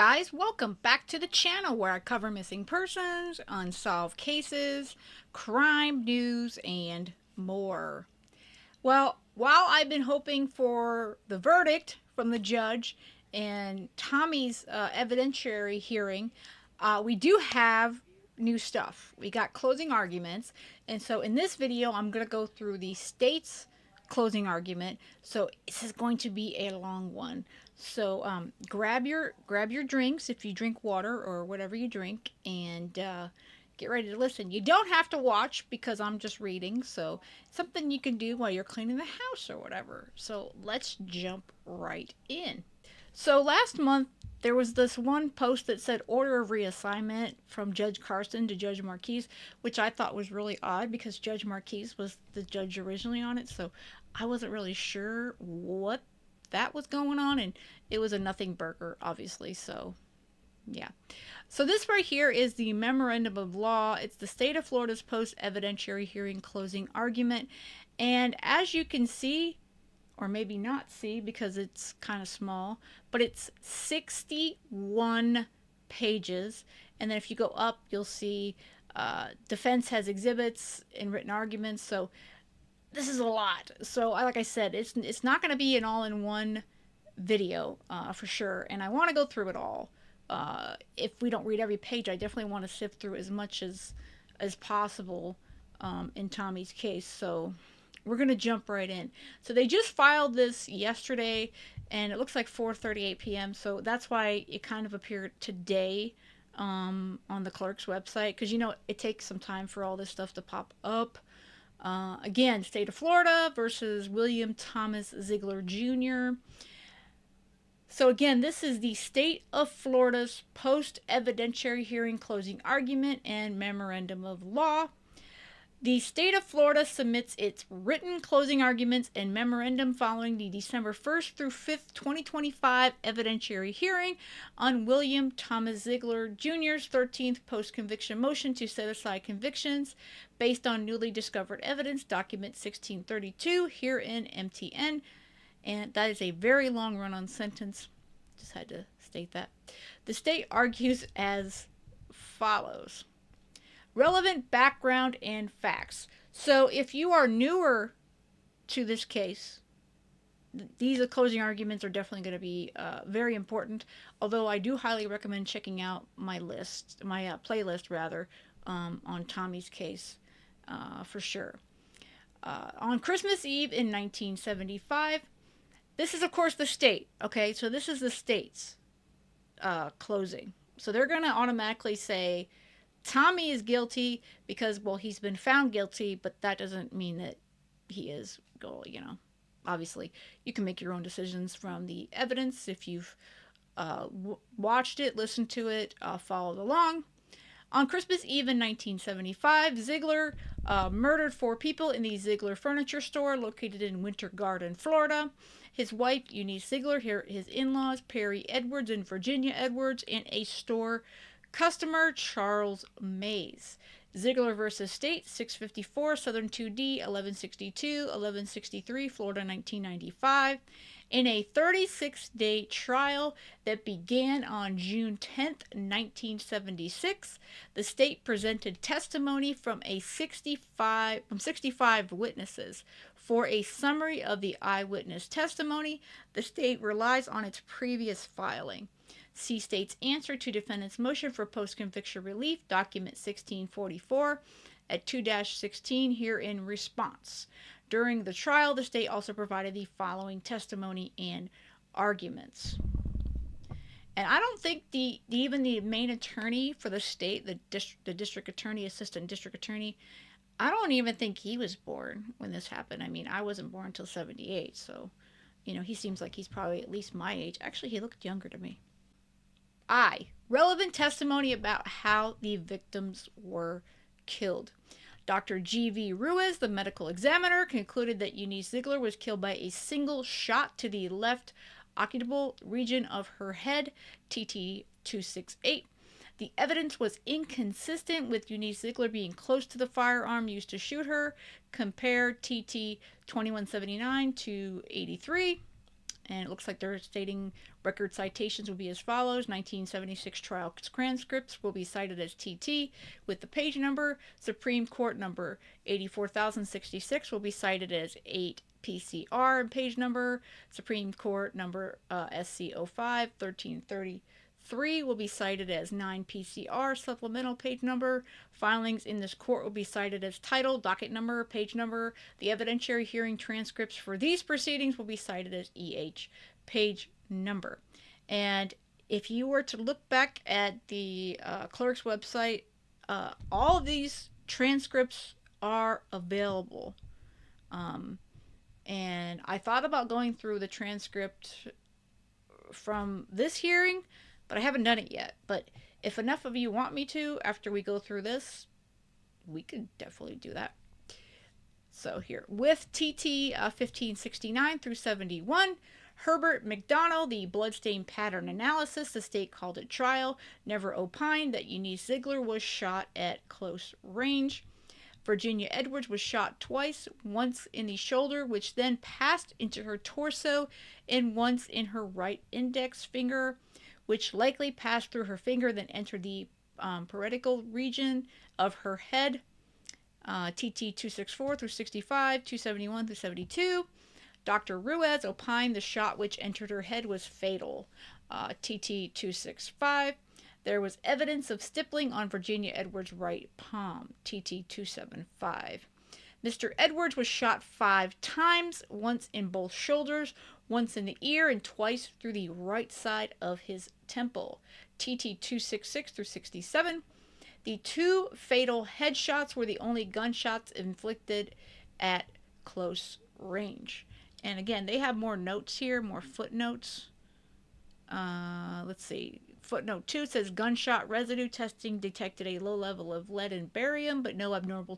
guys, welcome back to the channel where I cover missing persons, unsolved cases, crime news, and more. Well, while I've been hoping for the verdict from the judge and Tommy's evidentiary hearing, we do have new stuff. We got closing arguments, and so in this video, I'm going to go through the state's closing argument. So this is going to be a long one. So grab your drinks if you drink water or whatever you drink, and get ready to listen. You don't have to watch because I'm just reading, so something you can do while you're cleaning the house or whatever. So let's jump right in. So last month there was this one post that said order of reassignment from Judge Carson to Judge Marquise, which I thought was really odd because Judge Marquise was the judge originally on it, so I wasn't really sure what that was going on, and it was a nothing burger, obviously, so yeah. So this right here is the memorandum of law. It's the state of Florida's post-evidentiary hearing closing argument, and as you can see, or maybe not see because it's kind of small, but it's 61 pages. And then if you go up, you'll see defense has exhibits and written arguments. So this is a lot. So like I said, it's not going to be an all-in-one video for sure. And I want to go through it all. If we don't read every page, I definitely want to sift through as much as possible in Tommy's case. So we're going to jump right in. So they just filed this yesterday, and it looks like 4:38 p.m. So that's why it kind of appeared today on the clerk's website, because, you know, it takes some time for all this stuff to pop up. Again, state of Florida versus William Thomas Zeigler Jr. So again, this is the state of Florida's post-evidentiary hearing closing argument and memorandum of law. The state of Florida submits its written closing arguments and memorandum following the December 1st through 5th, 2025 evidentiary hearing on William Thomas Zeigler Jr.'s 13th post-conviction motion to set aside convictions based on newly discovered evidence, document 1632, herein MTN. And that is a very long run-on sentence. Just had to state that. The state argues as follows. Relevant background and facts. So if you are newer to this case, these closing arguments are definitely going to be very important. Although I do highly recommend checking out my list, my playlist rather, on Tommy's case for sure. On Christmas Eve in 1975, this is of course the state. Okay, so this is the state's closing. So they're going to automatically say Tommy is guilty because, well, he's been found guilty, but that doesn't mean that he is, you know, obviously. You can make your own decisions from the evidence if you've watched it, listened to it, followed along. On Christmas Eve in 1975, Zeigler murdered 4 people in the Zeigler furniture store located in Winter Garden, Florida. His wife, Eunice Zeigler, his in-laws, Perry Edwards and Virginia Edwards, and a store customer, Charles Mays. Zeigler versus State, 654, Southern 2D, 1162, 1163, Florida, 1995. In a 36-day trial that began on June 10th, 1976, the state presented testimony from 65 witnesses. For a summary of the eyewitness testimony, the state relies on its previous filing. See state's answer to defendant's motion for post-conviction relief, document 1644 at 2-16 here in response. During the trial, the state also provided the following testimony and arguments. And I don't think even the main attorney for the state, the district attorney, assistant district attorney, I don't even think he was born when this happened. I mean, I wasn't born until 78, so, you know, he seems like he's probably at least my age. Actually, he looked younger to me. Relevant testimony about how the victims were killed. Dr. G.V. Ruiz, the medical examiner, concluded that Eunice Zeigler was killed by a single shot to the left occipital region of her head, TT 268. The evidence was inconsistent with Eunice Zeigler being close to the firearm used to shoot her. Compare TT 2179 to 83. And it looks like they're stating record citations will be as follows. 1976 trial transcripts will be cited as TT with the page number. Supreme Court number 84,066 will be cited as 8 PCR and page number. Supreme Court number SC05 1333 will be cited as 9 PCR supplemental page number. Filings in this court will be cited as title, docket number, page number. The evidentiary hearing transcripts for these proceedings will be cited as EH, page number. And if you were to look back at the clerk's website, all of these transcripts are available. And I thought about going through the transcript from this hearing, but I haven't done it yet. But if enough of you want me to, after we go through this, we could definitely do that. So here, with TT 1569 through 71, Herbert McDonald, the bloodstain pattern analysis, the state called at trial, never opined that Eunice Zeigler was shot at close range. Virginia Edwards was shot twice, once in the shoulder, which then passed into her torso, and once in her right index finger, which likely passed through her finger, then entered the parietal region of her head. TT 264 through 65, 271 through 72. Dr. Ruiz opined the shot which entered her head was fatal. TT 265. There was evidence of stippling on Virginia Edwards' right palm. TT 275. Mr. Edwards was shot 5 times, once in both shoulders, once in the ear, and twice through the right side of his temple. TT 266 through 67. The 2 fatal headshots were the only gunshots inflicted at close range. And again, they have more notes here, more footnotes. Let's see. Footnote 2 says gunshot residue testing detected a low level of lead and barium, but no abnormal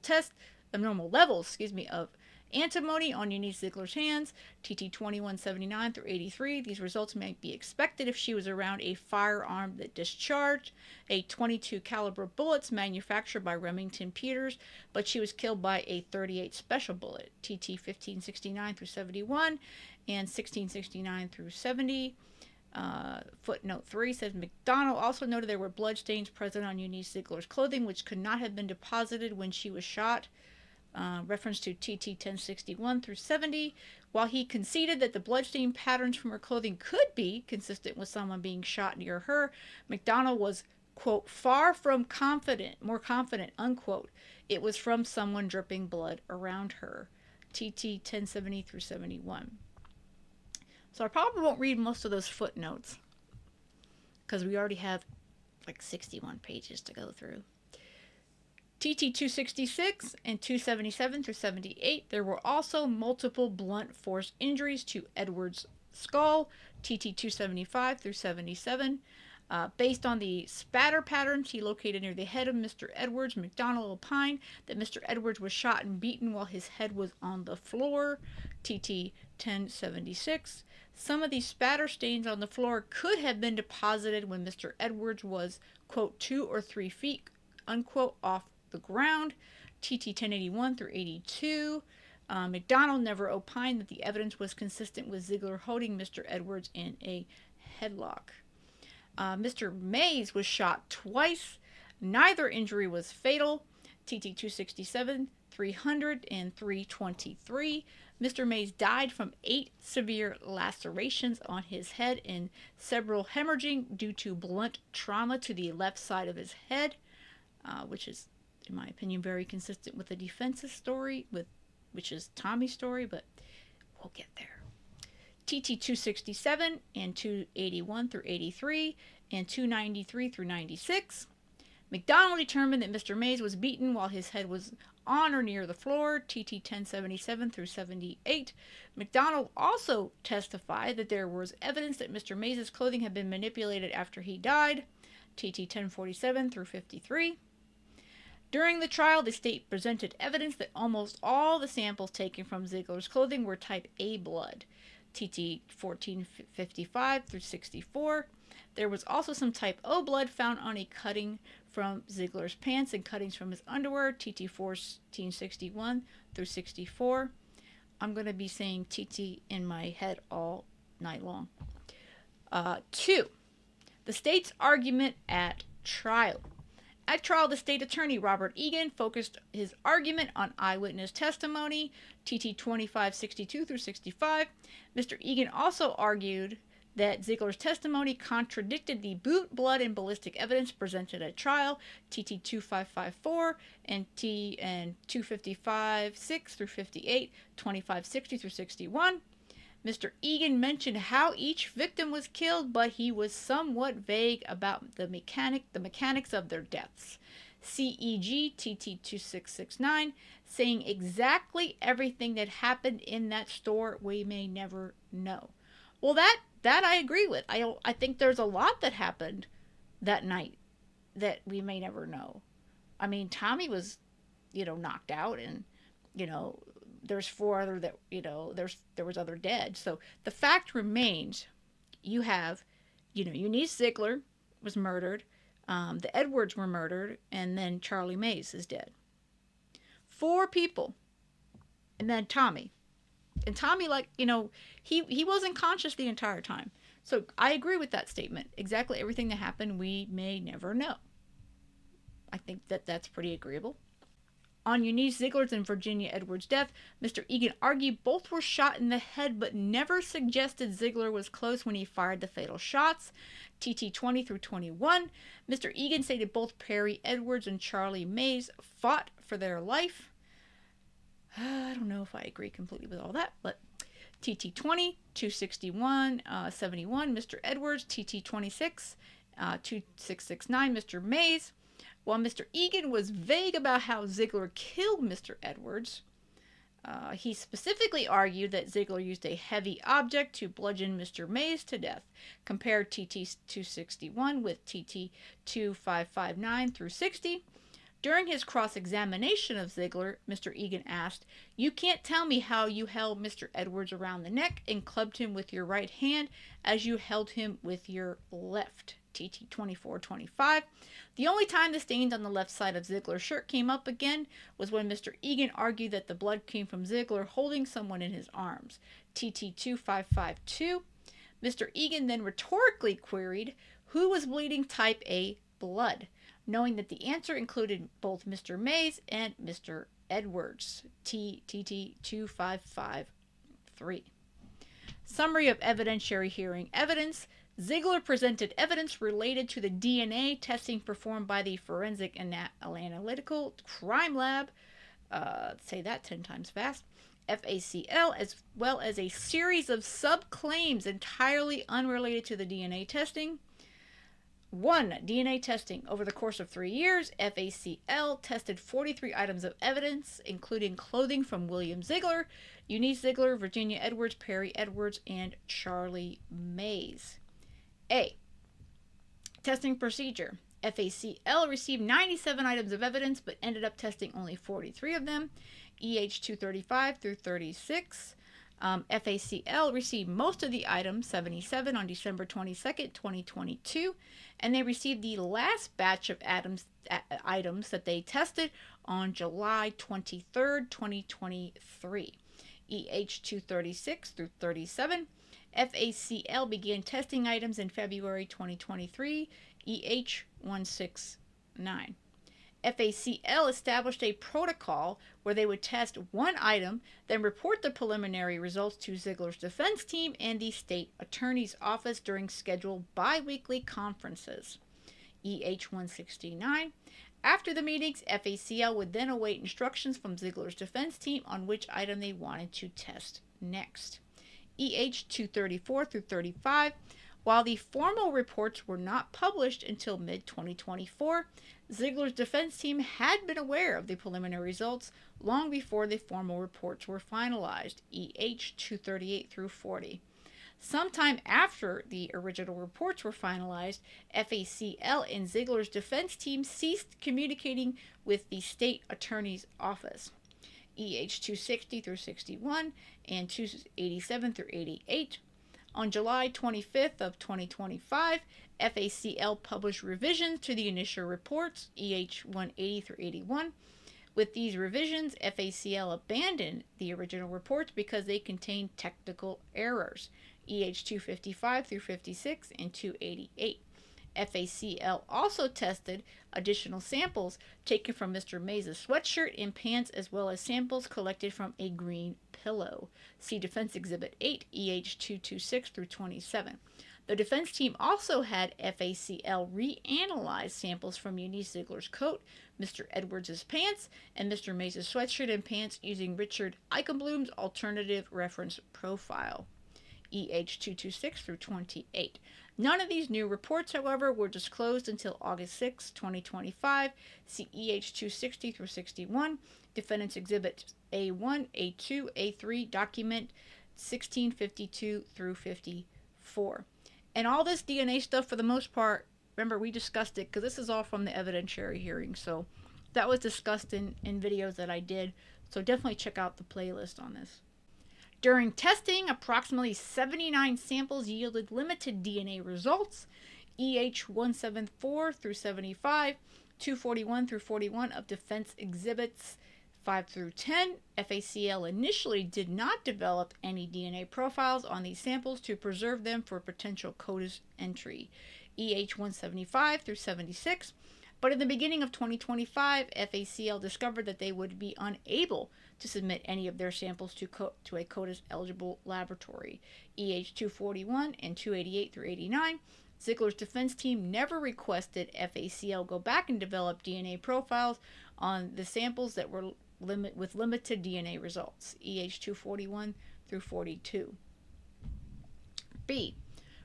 levels, of antimony on Eunice Zeigler's hands. TT 2179 through 83. These results might be expected if she was around a firearm that discharged a .22 caliber bullets manufactured by Remington Peters, but she was killed by a .38 special bullet. TT 1569 through 71 and 1669 through 70. Footnote 3 says McDonald also noted there were bloodstains present on Eunice Zeigler's clothing, which could not have been deposited when she was shot. Reference to TT 1061 through 70. While he conceded that the bloodstain patterns from her clothing could be consistent with someone being shot near her, McDonald was, quote, far from more confident, unquote. It was from someone dripping blood around her. TT 1070 through 71. So I probably won't read most of those footnotes because we already have like 61 pages to go through. TT 266 and 277 through 78, there were also multiple blunt force injuries to Edwards' skull. TT 275 through 77. Based on the spatter patterns he located near the head of Mr. Edwards, McDonald opined that Mr. Edwards was shot and beaten while his head was on the floor. TT 1076. Some of these spatter stains on the floor could have been deposited when Mr. Edwards was, quote, 2 or 3 feet, unquote, off the ground. TT 1081 through 82. McDonald never opined that the evidence was consistent with Zeigler holding Mr. Edwards in a headlock. Mr. Mays was shot twice. Neither injury was fatal. TT 267, 300, and 323. Mr. Mays died from 8 severe lacerations on his head and several hemorrhaging due to blunt trauma to the left side of his head, which is, in my opinion, very consistent with the defense's story, which is Tommy's story, but we'll get there. TT 267 and 281 through 83 and 293 through 96. McDonald determined that Mr. Mays was beaten while his head was on or near the floor. TT 1077 through 78. McDonald also testified that there was evidence that Mr. Mays' clothing had been manipulated after he died. TT 1047 through 53. During the trial, the state presented evidence that almost all the samples taken from Zeigler's clothing were type A blood. TT 1455 through 64. There was also some type O blood found on a cutting from Zeigler's pants and cuttings from his underwear. TT 1461 through 64. I'm going to be saying TT in my head all night long. 2. The state's argument at trial. At trial, the state attorney, Robert Egan, focused his argument on eyewitness testimony, TT 2562 through 65. Mr. Egan also argued that Zeigler's testimony contradicted the boot, blood, and ballistic evidence presented at trial, TT 2554 and 255 6 through 58, 2560 through 61. Mr. Egan mentioned how each victim was killed, but he was somewhat vague about the mechanics of their deaths. CEG TT 2669, saying exactly everything that happened in that store we may never know. Well, that I agree with. I think there's a lot that happened that night that we may never know. I mean, Tommy was, knocked out, and there's 4 other that there was other dead. So the fact remains, you have, Eunice Zeigler was murdered, the Edwards were murdered, and then Charlie Mays is dead. 4 people, and then Tommy. And Tommy, he wasn't conscious the entire time. So I agree with that statement. Exactly everything that happened, we may never know. I think that's pretty agreeable. On Eunice Zeigler's and Virginia Edwards' death, Mr. Egan argued both were shot in the head, but never suggested Zeigler was close when he fired the fatal shots. TT 20 through 21. Mr. Egan stated both Perry Edwards and Charlie Mays fought for their life. I don't know if I agree completely with all that, but TT 20, 261, 71, Mr. Edwards, TT 26, 2669, Mr. Mays. While Mr. Egan was vague about how Zeigler killed Mr. Edwards, he specifically argued that Zeigler used a heavy object to bludgeon Mr. Mays to death, compared TT 261 with TT 2559 through 60. During his cross-examination of Zeigler, Mr. Egan asked, "You can't tell me how you held Mr. Edwards around the neck and clubbed him with your right hand as you held him with your left." TT 2425. The only time the stains on the left side of Zeigler's shirt came up again was when Mr. Egan argued that the blood came from Zeigler holding someone in his arms. TT 2552. Mr. Egan then rhetorically queried who was bleeding type A blood, knowing that the answer included both Mr. Mays and Mr. Edwards. TT 2553. Summary of evidentiary hearing evidence. Zeigler presented evidence related to the DNA testing performed by the Forensic Analytical Crime Lab, say that 10 times fast, FACL, as well as a series of sub-claims entirely unrelated to the DNA testing. 1. DNA testing. Over the course of 3 years, FACL tested 43 items of evidence, including clothing from William Zeigler, Eunice Zeigler, Virginia Edwards, Perry Edwards, and Charlie Mays. A. Testing procedure. FACL received 97 items of evidence, but ended up testing only 43 of them. EH 235 through 36. FACL received most of the items, 77, on December 22nd, 2022, and they received the last batch of items that they tested on July 23rd, 2023. EH 236 through 37. FACL began testing items in February 2023, EH 169. FACL established a protocol where they would test one item, then report the preliminary results to Zeigler's defense team and the state attorney's office during scheduled bi-weekly conferences. EH 169. After the meetings, FACL would then await instructions from Zeigler's defense team on which item they wanted to test next. EH 234 through 35. While the formal reports were not published until mid-2024, Zeigler's defense team had been aware of the preliminary results long before the formal reports were finalized, EH 238 through 40. Sometime after the original reports were finalized, FACL and Zeigler's defense team ceased communicating with the state attorney's office. EH 260 through 61 and 287 through 88. On July 25th of 2025, FACL published revisions to the initial reports, EH 180 through 81. With these revisions, FACL abandoned the original reports because they contained technical errors. EH255 through 56, and 288. FACL also tested additional samples taken from Mr. Mays' sweatshirt and pants, as well as samples collected from a green pillow. See Defense Exhibit 8, EH226 through 27. The defense team also had FACL reanalyze samples from Eunice Zeigler's coat, Mr. Edwards' pants, and Mr. Mays' sweatshirt and pants using Richard Eichenblum's alternative reference profile, EH226 through 28. None of these new reports, however, were disclosed until August 6, 2025. See EH260 through 61, Defendant's Exhibit A1, A2, A3, Document 1652 through 54. And all this DNA stuff, for the most part, remember, we discussed it because this is all from the evidentiary hearing. So that was discussed in videos that I did. So definitely check out the playlist on this. During testing, approximately 79 samples yielded limited DNA results, EH174 through 75, 241 through 41 of Defense Exhibits 5 through 10. FACL initially did not develop any DNA profiles on these samples to preserve them for potential CODIS entry, EH175 through 76. But in the beginning of 2025, FACL discovered that they would be unable to submit any of their samples to a CODIS-eligible laboratory, EH241 and 288 through 89. Zeigler's defense team never requested FACL go back and develop DNA profiles on the samples that were with limited DNA results, EH241 through 42. B.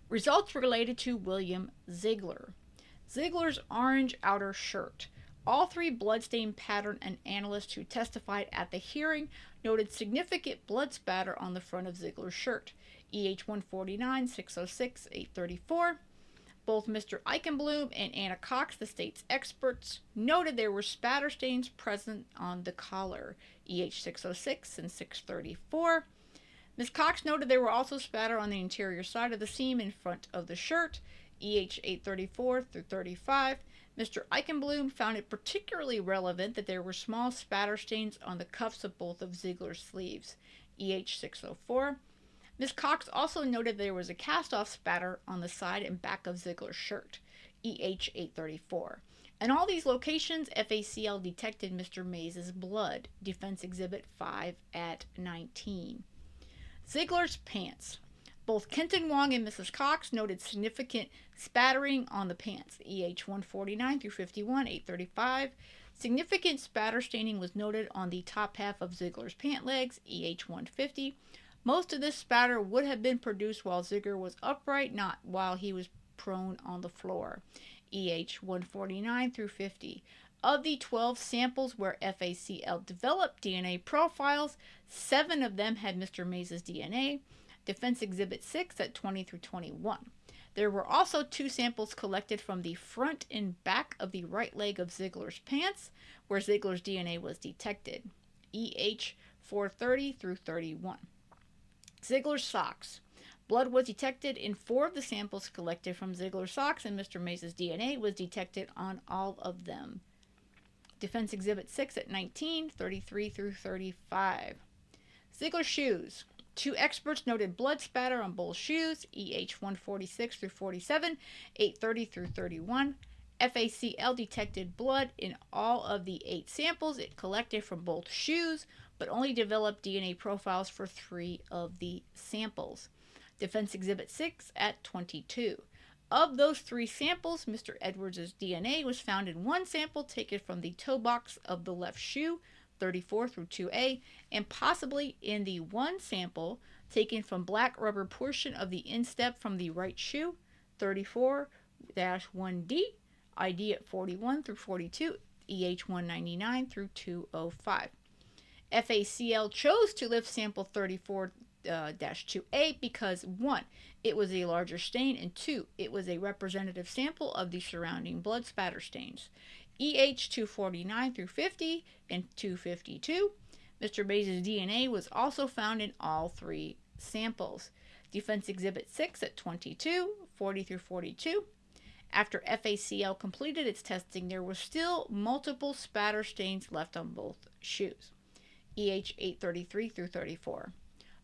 Results related to William Zeigler. Zeigler's orange outer shirt. All three bloodstain pattern and analysts who testified at the hearing noted significant blood spatter on the front of Zeigler's shirt, EH149, 606, 834. Both Mr. Eichenblum and Anna Cox, the state's experts, noted there were spatter stains present on the collar, EH606 and 634. Ms. Cox noted there were also spatter on the interior side of the seam in front of the shirt, EH834 through 35. Mr. Eichenblum found it particularly relevant that there were small spatter stains on the cuffs of both of Zeigler's sleeves, EH604. Ms. Cox also noted there was a cast-off spatter on the side and back of Zeigler's shirt, EH834. In all these locations, FACL detected Mr. Mays' blood, Defense Exhibit 5 at 19. Zeigler's pants. Both Kenton Wong and Mrs. Cox noted significant spattering on the pants, EH149 through 51, 835. Significant spatter staining was noted on the top half of Zeigler's pant legs, EH150. Most of this spatter would have been produced while Zeigler was upright, not while he was prone on the floor, EH149 through 50. Of the 12 samples where FACL developed DNA profiles, 7 of them had Mr. Mays' DNA, Defense Exhibit 6 at 20 through 21. There were also 2 samples collected from the front and back of the right leg of Zeigler's pants, where Zeigler's DNA was detected, EH430 through 31. Zeigler's socks. Blood was detected in 4 of the samples collected from Zeigler's socks, and Mr. Mays' DNA was detected on all of them. Defense Exhibit 6 at 19, 33 through 35. Zeigler's shoes. 2 experts noted blood spatter on both shoes, EH146 through 47, 830 through 31. FACL detected blood in all of the 8 samples it collected from both shoes, but only developed DNA profiles for 3 of the samples. Defense Exhibit 6 at 22. Of those 3 samples, Mr. Edwards' DNA was found in 1 sample taken from the toe box of the left shoe, 34 through 2A, and possibly in the 1 sample taken from black rubber portion of the instep from the right shoe, 34-1D, ID at 41 through 42, EH199 through 205. FACL chose to lift sample 34-2A because 1, it was a larger stain, and 2, it was a representative sample of the surrounding blood spatter stains. EH249 through 50 and 252. Mr. Mays' DNA was also found in all 3 samples. Defense Exhibit 6 at 22, 40 through 42. After FACL completed its testing, there were still multiple spatter stains left on both shoes. EH833 through 34.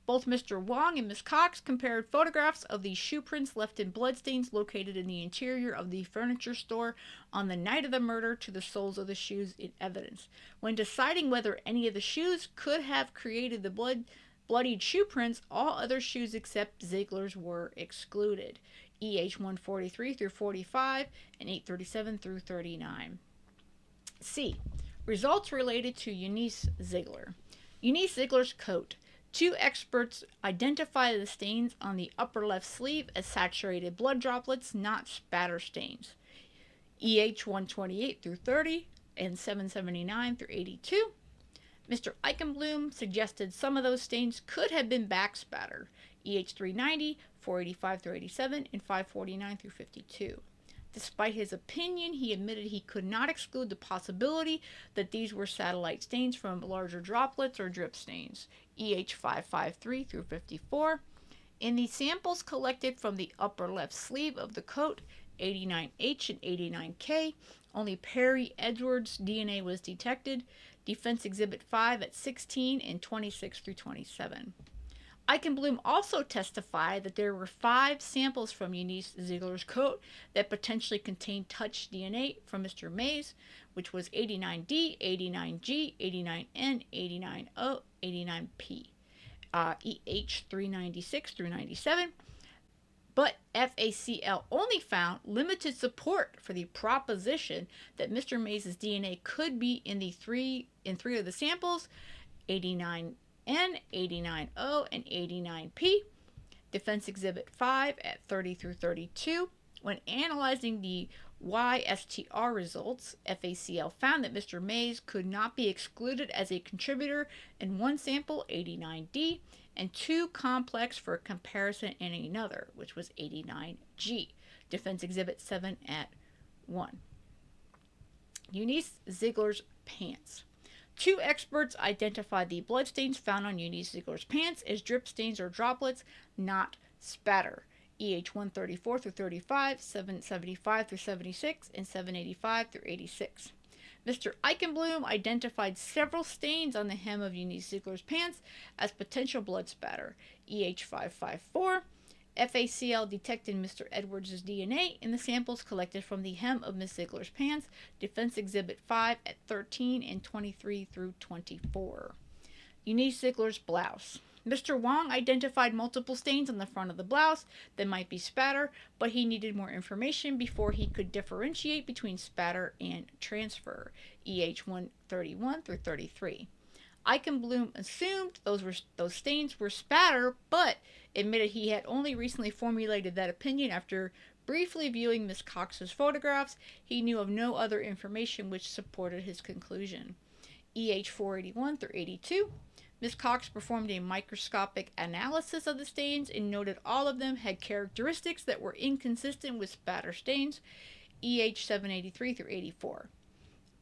Both Mr. Wong and Miss Cox compared photographs of these shoe prints left in bloodstains located in the interior of the furniture store on the night of the murder to the soles of the shoes in evidence. When deciding whether any of the shoes could have created the bloodied shoe prints, all other shoes except Zeigler's were excluded. EH 143 through 45 and 837 through 39. C. Results related to Eunice Zeigler. Eunice Zeigler's coat. 2 experts identify the stains on the upper left sleeve as saturated blood droplets, not spatter stains. EH 128 through 30 and 779 through 82. Mr. Eichenblum suggested some of those stains could have been back spatter. EH 390, 485 through 87, and 549 through 52. Despite his opinion, he admitted he could not exclude the possibility that these were satellite stains from larger droplets or drip stains. EH 553 through 54. In the samples collected from the upper left sleeve of the coat, 89H and 89K, only Perry Edwards' DNA was detected. Defense Exhibit 5 at 16 and 26 through 27. Eichenblum also testified that there were 5 samples from Eunice Zeigler's coat that potentially contained touch DNA from Mr. Mays, which was 89D, 89G, 89N, 89O, 89P, EH 396 through 97. But FACL only found limited support for the proposition that Mr. Mays' DNA could be in 3 of the samples, 89N, 89O, and 89P. Defense Exhibit 5 at 30 through 32. When analyzing the YSTR results, FACL found that Mr. Mays could not be excluded as a contributor in one sample, 89D, and too complex for comparison in another, which was 89G. Defense Exhibit 7 at 1. Eunice Zeigler's pants. 2 experts identified the bloodstains found on Eunice Zeigler's pants as drip stains or droplets, not spatter. EH 134 through 35, 775 through 76, and 785 through 86. Mr. Eichenblum identified several stains on the hem of Eunice Zeigler's pants as potential blood spatter. EH 554. FACL detected Mr. Edwards' DNA in the samples collected from the hem of Ms. Zeigler's pants. Defense Exhibit 5 at 13 and 23 through 24. Eunice Zeigler's blouse. Mr. Wong identified multiple stains on the front of the blouse that might be spatter, but he needed more information before he could differentiate between spatter and transfer. EH 131 through 33. Eichenblum assumed those stains were spatter, but admitted he had only recently formulated that opinion after briefly viewing Miss Cox's photographs. He knew of no other information which supported his conclusion. EH 481 through 82. Ms. Cox performed a microscopic analysis of the stains and noted all of them had characteristics that were inconsistent with spatter stains. EH 783 through 84.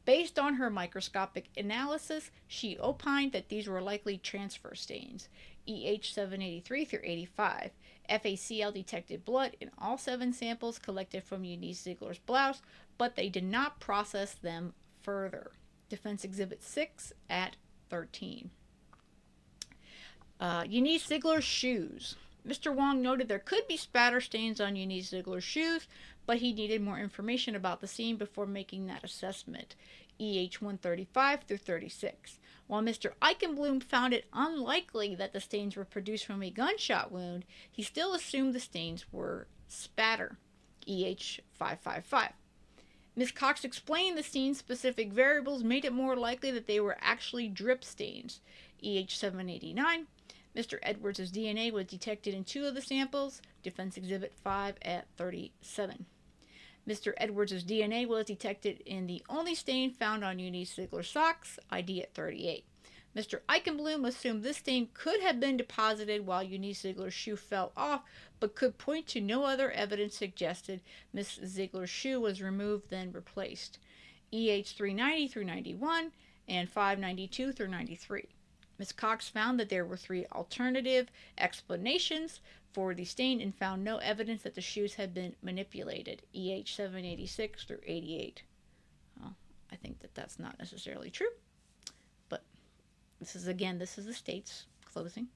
Based on her microscopic analysis, she opined that these were likely transfer stains. EH 783 through 85. FACL detected blood in all 7 samples collected from Eunice Zeigler's blouse, but they did not process them further. Defense Exhibit 6 at 13. Eunice Zeigler's shoes. Mr. Wong noted there could be spatter stains on Eunice Zeigler's shoes, but he needed more information about the scene before making that assessment. EH 135 through 36. While Mr. Eichenblum found it unlikely that the stains were produced from a gunshot wound, he still assumed the stains were spatter. EH 555. Ms. Cox explained the scene-specific variables made it more likely that they were actually drip stains. EH 789. Mr. Edwards' DNA was detected in 2 of the samples. Defense Exhibit 5 at 37. Mr. Edwards' DNA was detected in the only stain found on Eunice Zeigler's socks, ID at 38. Mr. Eichenblum assumed this stain could have been deposited while Eunice Zeigler's shoe fell off, but could point to no other evidence suggested Ms. Zeigler's shoe was removed then replaced. EH 390 through 91 and 592 through 93. Ms. Cox found that there were 3 alternative explanations for the stain and found no evidence that the shoes had been manipulated. EH 786 through 88. Well, I think that that's not necessarily true, but this is the state's closing.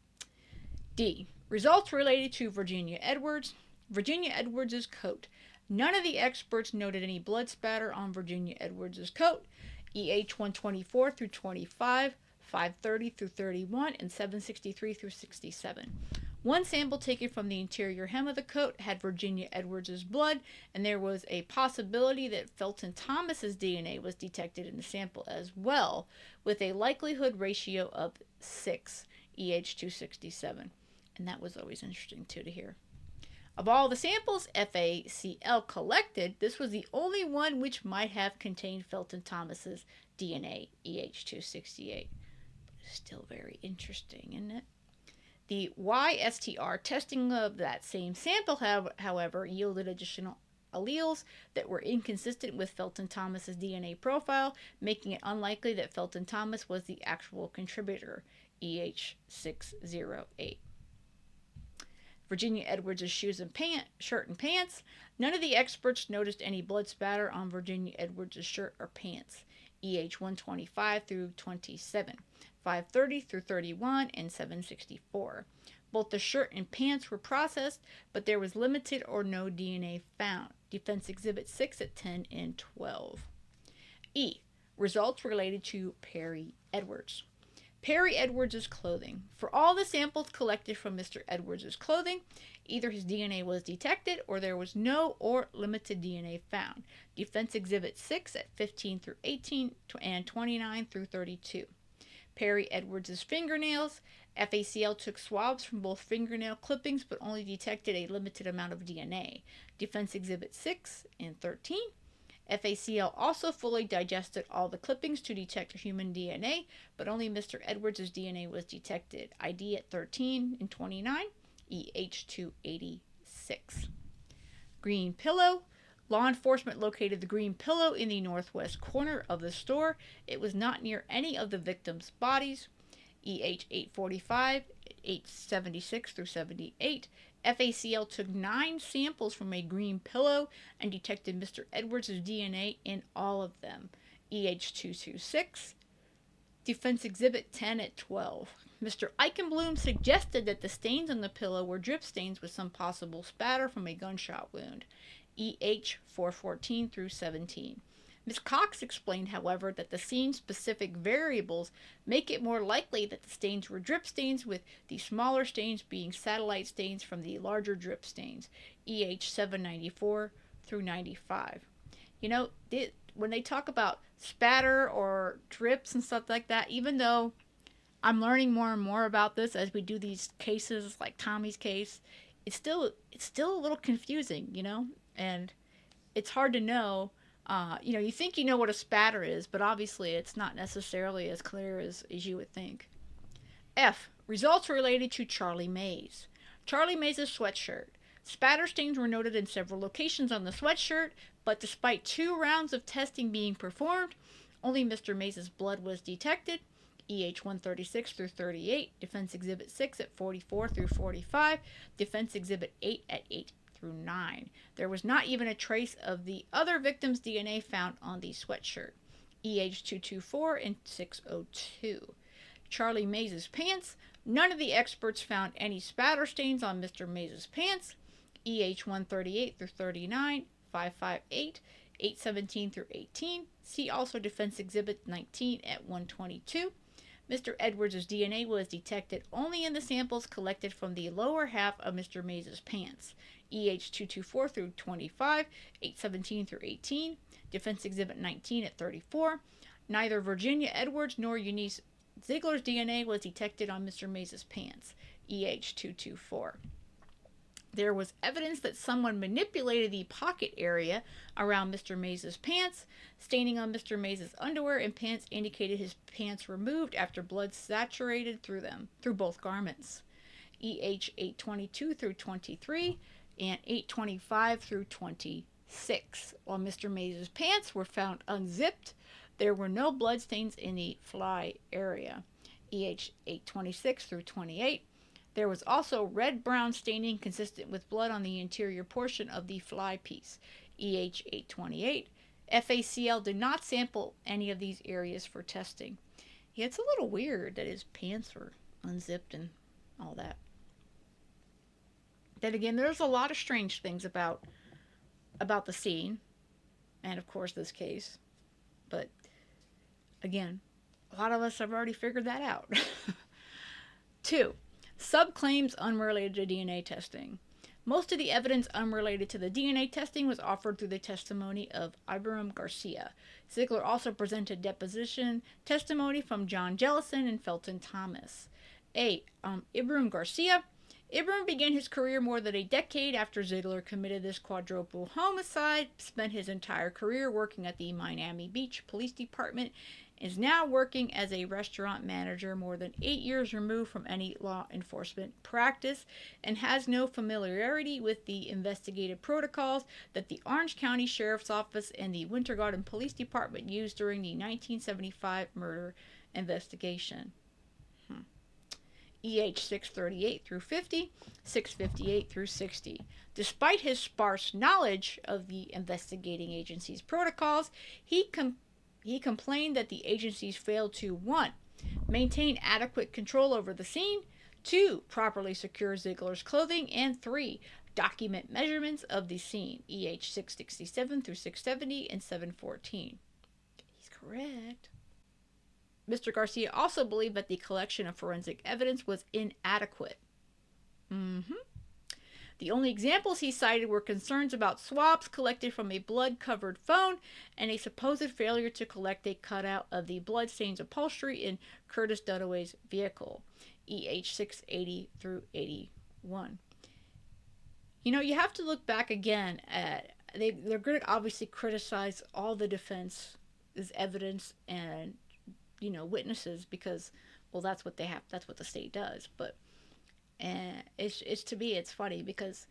D. Results related to Virginia Edwards. Virginia Edwards' coat. None of the experts noted any blood spatter on Virginia Edwards' coat. EH 124 through 25, 530 through 31, and 763 through 67. One sample taken from the interior hem of the coat had Virginia Edwards' blood, and there was a possibility that Felton Thomas's DNA was detected in the sample as well, with a likelihood ratio of 6, EH 267. And that was always interesting too to hear. Of all the samples FACL collected, this was the only one which might have contained Felton Thomas's DNA, EH268. Still very interesting, isn't it? The YSTR testing of that same sample, however, yielded additional alleles that were inconsistent with Felton Thomas's DNA profile, making it unlikely that Felton Thomas was the actual contributor, EH608. Virginia Edwards' shoes and shirt and pants. None of the experts noticed any blood spatter on Virginia Edwards' shirt or pants. EH 125 through 27, 530 through 31, and 764. Both the shirt and pants were processed, but there was limited or no DNA found. Defense Exhibit 6 at 10 and 12. E. Results related to Perry Edwards. Perry Edwards' clothing. For all the samples collected from Mr. Edwards' clothing, either his DNA was detected or there was no or limited DNA found. Defense Exhibit 6 at 15 through 18 and 29 through 32. Perry Edwards' fingernails. FACL took swabs from both fingernail clippings but only detected a limited amount of DNA. Defense Exhibit 6 and 13. FACL also fully digested all the clippings to detect human DNA, but only Mr. Edwards' DNA was detected. ID at 13 and 29, EH286. Green pillow. Law enforcement located the green pillow in the northwest corner of the store. It was not near any of the victims' bodies. EH 845, 876 through 78. FACL took 9 samples from a green pillow and detected Mr. Edwards' DNA in all of them. EH 226. Defense Exhibit 10 at 12. Mr. Eichenblum suggested that the stains on the pillow were drip stains with some possible spatter from a gunshot wound. EH 414 through 17. Ms. Cox explained, however, that the scene-specific variables make it more likely that the stains were drip stains, with the smaller stains being satellite stains from the larger drip stains, EH 794 through 95. You know, when they talk about spatter or drips and stuff like that, even though I'm learning more and more about this as we do these cases, like Tommy's case, it's still a little confusing, you know, and it's hard to know. You think you know what a spatter is, but obviously it's not necessarily as clear as you would think. F. Results related to Charlie Mays. Charlie Mays' sweatshirt. Spatter stains were noted in several locations on the sweatshirt, but despite 2 rounds of testing being performed, only Mr. Mays' blood was detected. EH 136 through 38, Defense Exhibit 6 at 44 through 45, Defense Exhibit 8 at 8 through 9. There was not even a trace of the other victim's DNA found on the sweatshirt. EH 224 and 602. Charlie Mays' pants. None of the experts found any spatter stains on Mr. Mays' pants. EH 138 through 39, 558, 817 through 18. See also Defense Exhibit 19 at 122. Mr. Edwards' DNA was detected only in the samples collected from the lower half of Mr. Mays' pants. EH 224 through 25, 817 through 18, Defense Exhibit 19 at 34. Neither Virginia Edwards nor Eunice Zeigler's DNA was detected on Mr. Mays' pants. EH 224. There was evidence that someone manipulated the pocket area around Mr. Mays' pants. Staining on Mr. Mays' underwear and pants indicated his pants were removed after blood saturated through both garments. EH 822 through 23 and 825 through 26. While Mr. Mays' pants were found unzipped, there were no blood stains in the fly area. EH 826 through 28. There was also red-brown staining consistent with blood on the interior portion of the fly piece. EH 828. FACL did not sample any of these areas for testing. Yeah, it's a little weird that his pants were unzipped and all that. Then again, there's a lot of strange things about the scene, and of course this case. But again, a lot of us have already figured that out. 2. Subclaims unrelated to DNA testing. Most of the evidence unrelated to the DNA testing was offered through the testimony of Ibrahim Garcia. Zeigler also presented deposition testimony from John Jellison and Felton Thomas. 8. Ibrahim Garcia. Ibrahim began his career more than a decade after Zeigler committed this quadruple homicide, spent his entire career working at the Miami Beach Police Department, is now working as a restaurant manager more than 8 years removed from any law enforcement practice, and has no familiarity with the investigative protocols that the Orange County Sheriff's Office and the Winter Garden Police Department used during the 1975 murder investigation. EH 638 through 50, 658 through 60. Despite his sparse knowledge of the investigating agency's protocols, he complained that the agencies failed to 1. Maintain adequate control over the scene, 2. Properly secure Zeigler's clothing, and 3. Document measurements of the scene. EH 667 through 670 and 714. He's correct. Mr. Garcia also believed that the collection of forensic evidence was inadequate. The only examples he cited were concerns about swabs collected from a blood-covered phone and a supposed failure to collect a cutout of the bloodstains upholstery in Curtis Dunaway's vehicle. EH 680 through 81. You know, you have to look back again at they're going to obviously criticize all the defense's evidence and witnesses because, well, that's what they have. That's what the state does. But it's to me, it's funny because,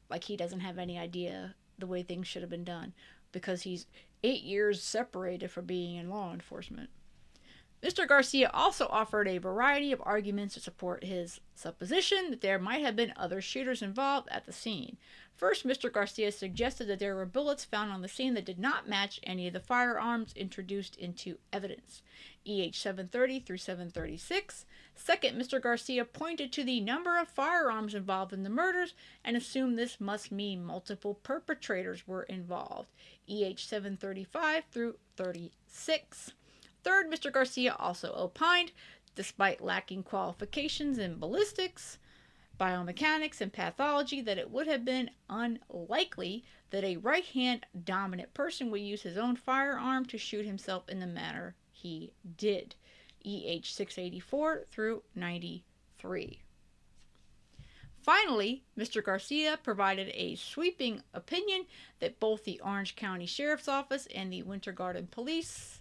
like he doesn't have any idea the way things should have been done because he's 8 years separated from being in law enforcement. Mr. Garcia also offered a variety of arguments to support his supposition that there might have been other shooters involved at the scene. First, Mr. Garcia suggested that there were bullets found on the scene that did not match any of the firearms introduced into evidence. EH 730 through 736. Second, Mr. Garcia pointed to the number of firearms involved in the murders and assumed this must mean multiple perpetrators were involved. EH 735 through 36. Third, Mr. Garcia also opined, despite lacking qualifications in ballistics, biomechanics, and pathology, that it would have been unlikely that a right-hand dominant person would use his own firearm to shoot himself in the manner he did. EH 684 through 93. Finally, Mr. Garcia provided a sweeping opinion that both the Orange County Sheriff's Office and the Winter Garden Police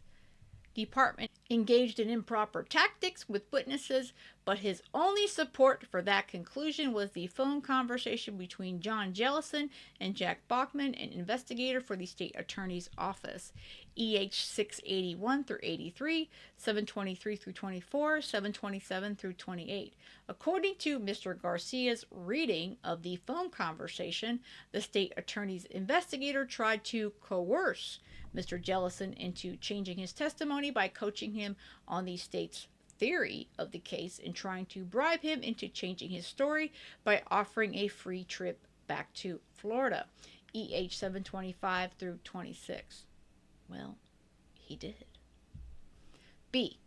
Department engaged in improper tactics with witnesses, but his only support for that conclusion was the phone conversation between John Jellison and Jack Bachman, an investigator for the state attorney's office. EH 681 through 83, 723 through 24, 727 through 28. According to Mr. Garcia's reading of the phone conversation, the state attorney's investigator tried to coerce Mr. Jellison into changing his testimony by coaching him on the state's theory of the case and trying to bribe him into changing his story by offering a free trip back to Florida. EH 725 through 26. Well, he did. B.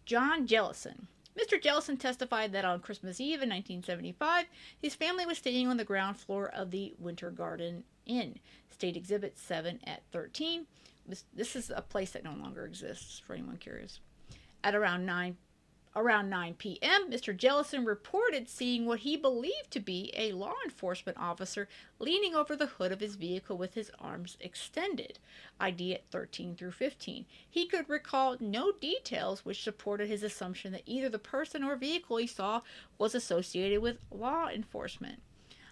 John Jellison. Mr. Jellison testified that on Christmas Eve in 1975, his family was staying on the ground floor of the Winter Garden Inn, State Exhibit 7 at 13. This is a place that no longer exists, for anyone curious. At around 9 p.m., Mr. Jellison reported seeing what he believed to be a law enforcement officer leaning over the hood of his vehicle with his arms extended, ID at 13 through 15. He could recall no details which supported his assumption that either the person or vehicle he saw was associated with law enforcement.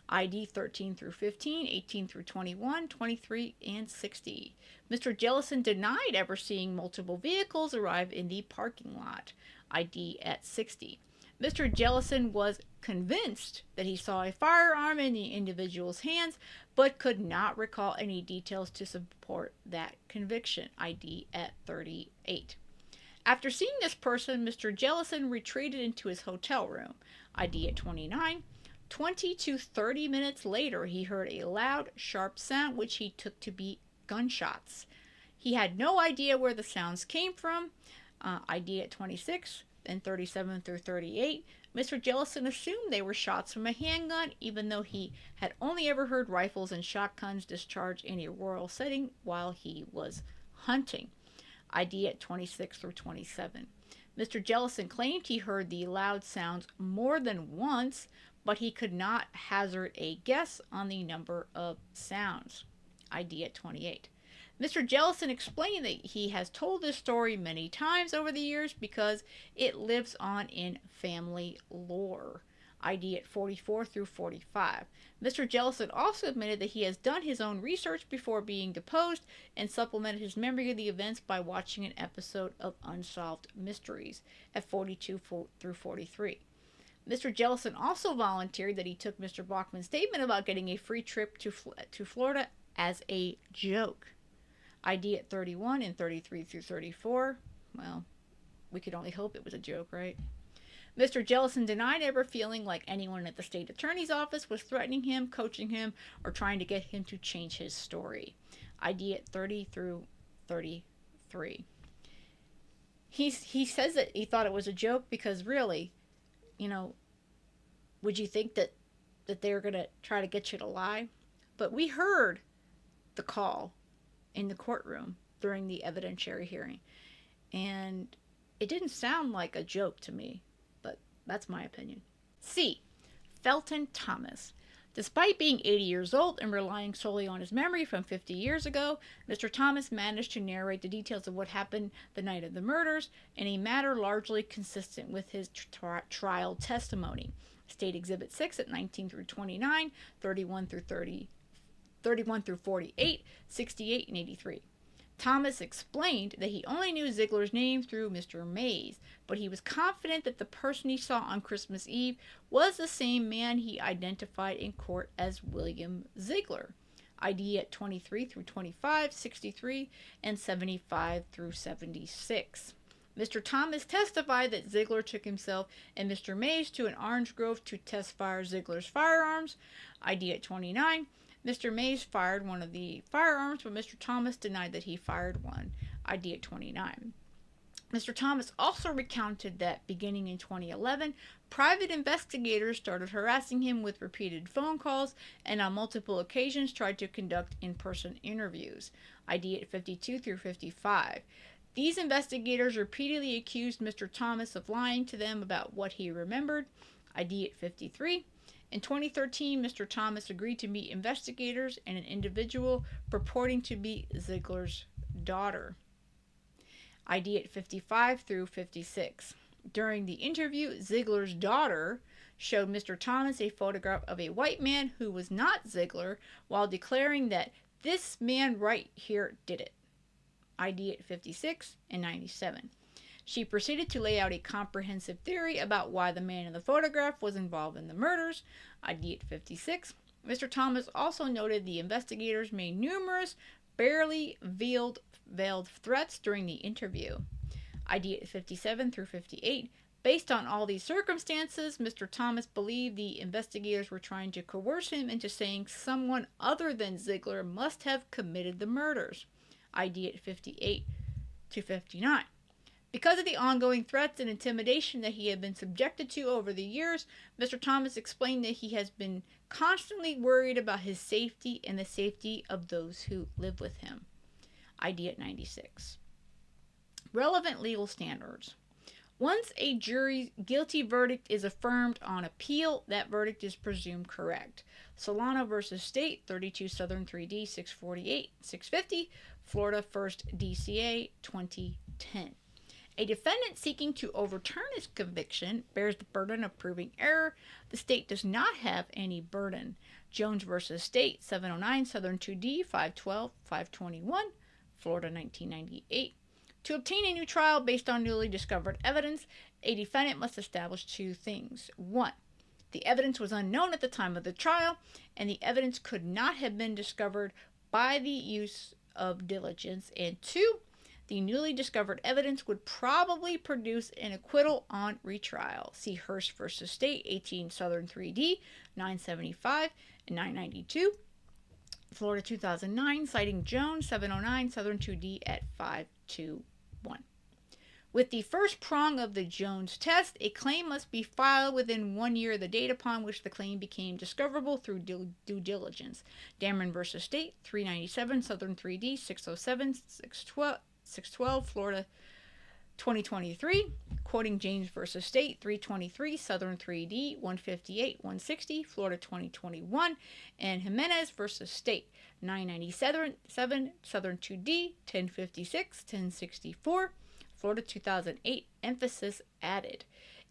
ID 13 through 15, 18 through 21, 23, and 60. Mr. Jellison denied ever seeing multiple vehicles arrive in the parking lot. ID at 60. Mr. Jellison was convinced that he saw a firearm in the individual's hands, but could not recall any details to support that conviction. ID at 38. After seeing this person, Mr. Jellison retreated into his hotel room. ID at 29. 20 to 30 minutes later, he heard a loud, sharp sound which he took to be gunshots. He had no idea where the sounds came from. ID at 26, then 37 through 38. Mr. Jellison assumed they were shots from a handgun, even though he had only ever heard rifles and shotguns discharged in a rural setting while he was hunting. ID at 26 through 27. Mr. Jellison claimed he heard the loud sounds more than once, but he could not hazard a guess on the number of sounds. ID at 28. Mr. Jellison explained that he has told this story many times over the years because it lives on in family lore. ID at 44 through 45. Mr. Jellison also admitted that he has done his own research before being deposed and supplemented his memory of the events by watching an episode of Unsolved Mysteries at 42 through 43. Mr. Jellison also volunteered that he took Mr. Bachman's statement about getting a free trip to Florida as a joke. ID at 31 and 33 through 34. Well, we could only hope it was a joke, right? Mr. Jellison denied ever feeling like anyone at the state attorney's office was threatening him, coaching him, or trying to get him to change his story. ID at 30 through 33. He says that he thought it was a joke because really, would you think that they were going to try to get you to lie? But we heard the call in the courtroom during the evidentiary hearing, and it didn't sound like a joke to me, but that's my opinion. C. Felton Thomas. Despite being 80 years old and relying solely on his memory from 50 years ago, Mr. Thomas managed to narrate the details of what happened the night of the murders in a manner largely consistent with his trial testimony. State Exhibit 6 at 19 through 29, 31 through 48, 68, and 83. Thomas explained that he only knew Zeigler's name through Mr. Mays, but he was confident that the person he saw on Christmas Eve was the same man he identified in court as William Zeigler. ID at 23 through 25, 63, and 75 through 76. Mr. Thomas testified that Zeigler took himself and Mr. Mays to an orange grove to test fire Zeigler's firearms. ID at 29. Mr. Mays fired one of the firearms, but Mr. Thomas denied that he fired one. ID at 29. Mr. Thomas also recounted that beginning in 2011, private investigators started harassing him with repeated phone calls and on multiple occasions tried to conduct in-person interviews. ID at 52 through 55. These investigators repeatedly accused Mr. Thomas of lying to them about what he remembered. ID at 53. In 2013, Mr. Thomas agreed to meet investigators and an individual purporting to be Zeigler's daughter. ID at 55 through 56. During the interview, Zeigler's daughter showed Mr. Thomas a photograph of a white man who was not Zeigler while declaring that this man right here did it. ID at 56 and 97. She proceeded to lay out a comprehensive theory about why the man in the photograph was involved in the murders. ID at 56. Mr. Thomas also noted the investigators made numerous, barely veiled threats during the interview. ID at 57 through 58. Based on all these circumstances, Mr. Thomas believed the investigators were trying to coerce him into saying someone other than Zeigler must have committed the murders. ID at 58 to 59. Because of the ongoing threats and intimidation that he had been subjected to over the years, Mr. Thomas explained that he has been constantly worried about his safety and the safety of those who live with him. ID at 96. Relevant legal standards. Once a jury's guilty verdict is affirmed on appeal, that verdict is presumed correct. Solano v. State, 32 Southern 3D, 648, 650, Florida 1st DCA, 2010. A defendant seeking to overturn his conviction bears the burden of proving error. The state does not have any burden. Jones v. State, 709 Southern 2D, 512, 521, Florida 1998. To obtain a new trial based on newly discovered evidence, a defendant must establish two things. 1. The evidence was unknown at the time of the trial, and the evidence could not have been discovered by the use of diligence. And 2. the newly discovered evidence would probably produce an acquittal on retrial. See Hurst versus State, 18 Southern 3D, 975 and 992. Florida 2009, citing Jones, 709 Southern 2D at 521. With the first prong of the Jones test, a claim must be filed within 1 year of the date upon which the claim became discoverable through due diligence. Dameron v. State, 397 Southern 3D, 607, 612, Florida 2023. Quoting James v. State, 323 Southern 3D, 158, 160, Florida 2021. And Jimenez v. State, 997 Southern 2D, 1056, 1064. Florida 2008, emphasis added.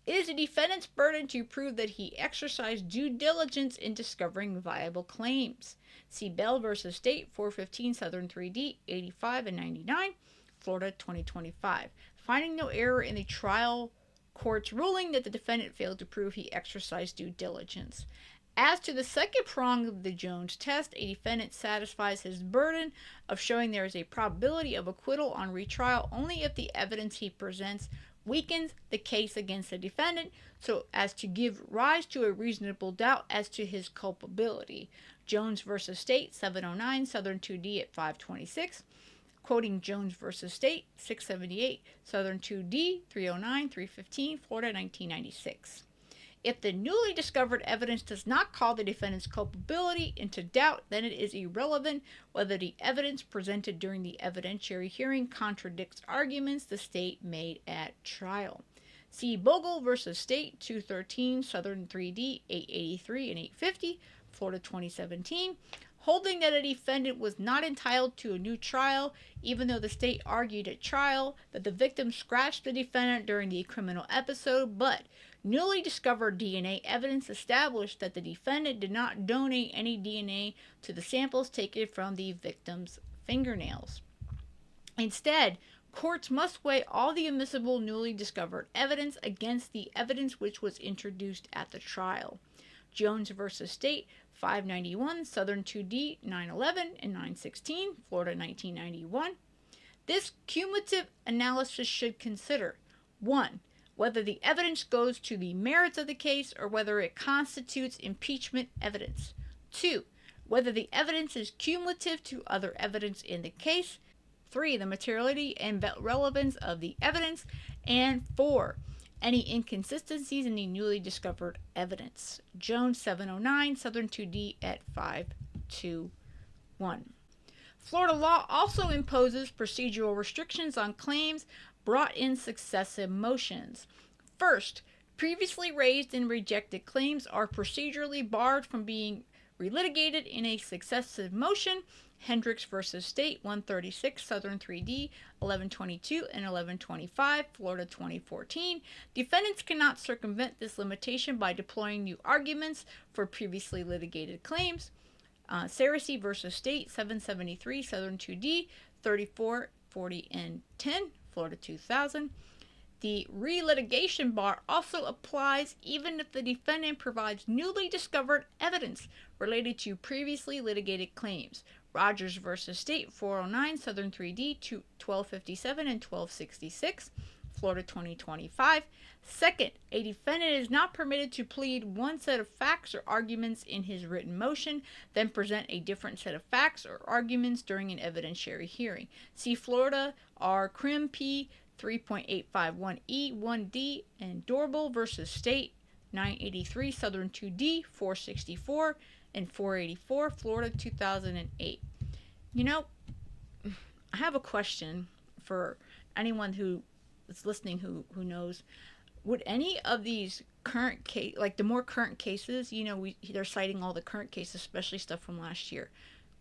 It is the defendant's burden to prove that he exercised due diligence in discovering viable claims. See Bell v. State, 415 Southern 3D, 85 and 99, Florida 2025. Finding no error in the trial court's ruling that the defendant failed to prove he exercised due diligence. As to the second prong of the Jones test, a defendant satisfies his burden of showing there is a probability of acquittal on retrial only if the evidence he presents weakens the case against the defendant so as to give rise to a reasonable doubt as to his culpability. Jones v. State, 709 Southern 2D at 526. Quoting Jones v. State, 678 Southern 2D, 309, 315, Florida 1996. If the newly discovered evidence does not call the defendant's culpability into doubt, then it is irrelevant whether the evidence presented during the evidentiary hearing contradicts arguments the state made at trial. See Bogle v. State, 213 Southern 3D, 883 and 850, Florida 2017. Holding that a defendant was not entitled to a new trial, even though the state argued at trial that the victim scratched the defendant during the criminal episode, but newly discovered DNA evidence established that the defendant did not donate any DNA to the samples taken from the victim's fingernails. Instead, courts must weigh all the admissible newly discovered evidence against the evidence which was introduced at the trial. Jones v. State, 591 Southern 2D, 911 and 916, Florida 1991. This cumulative analysis should consider 1. Whether the evidence goes to the merits of the case or whether it constitutes impeachment evidence. 2. Whether the evidence is cumulative to other evidence in the case. 3. The materiality and relevance of the evidence. And 4. Any inconsistencies in the newly discovered evidence. Jones 709, Southern 2D at 521. Florida law also imposes procedural restrictions on claims brought in successive motions. First, previously raised and rejected claims are procedurally barred from being relitigated in a successive motion. Hendricks v. State, 136 Southern 3D, 1122 and 1125, Florida 2014. Defendants cannot circumvent this limitation by deploying new arguments for previously litigated claims. Saracey v. State, 773 Southern 2D, 34, 40 and 10, Florida 2000. The relitigation bar also applies even if the defendant provides newly discovered evidence related to previously litigated claims. Rogers v. State, 409 Southern 3D, 1257 and 1266, Florida 2025. Second, a defendant is not permitted to plead one set of facts or arguments in his written motion, then present a different set of facts or arguments during an evidentiary hearing. See Florida R. Crim P. 3.851E 1D and Dorbel v. State, 983 Southern 2D, 464 and 484, Florida 2008. You know, I have a question for anyone who is listening who knows. Would any of these current case, like the more current cases, you know, they're citing all the current cases, especially stuff from last year.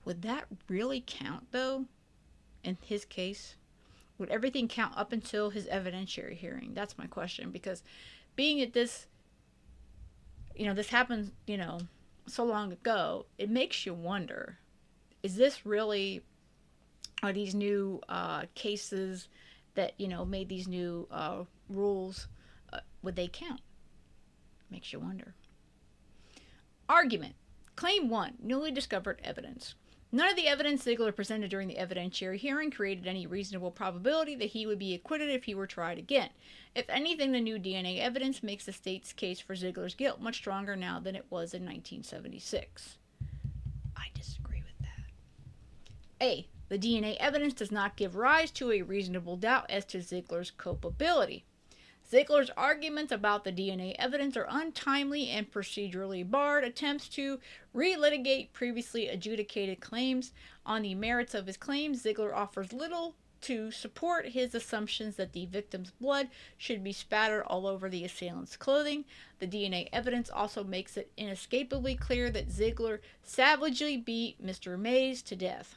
Would that really count though? In his case, would everything count up until his evidentiary hearing? That's my question, because being at this, you know, this happened, you know, so long ago, it makes you wonder, is this really, are these new cases that, you know, made these new rules, would they count? Makes you wonder. Argument. Claim 1, newly discovered evidence. None of the evidence Zeigler presented during the evidentiary hearing created any reasonable probability that he would be acquitted if he were tried again. If anything, the new DNA evidence makes the state's case for Zeigler's guilt much stronger now than it was in 1976. I disagree with that. A. The DNA evidence does not give rise to a reasonable doubt as to Zeigler's culpability. Zeigler's arguments about the DNA evidence are untimely and procedurally barred attempts to relitigate previously adjudicated claims. On the merits of his claims, Zeigler offers little to support his assumptions that the victim's blood should be spattered all over the assailant's clothing. The DNA evidence also makes it inescapably clear that Zeigler savagely beat Mr. Mays to death.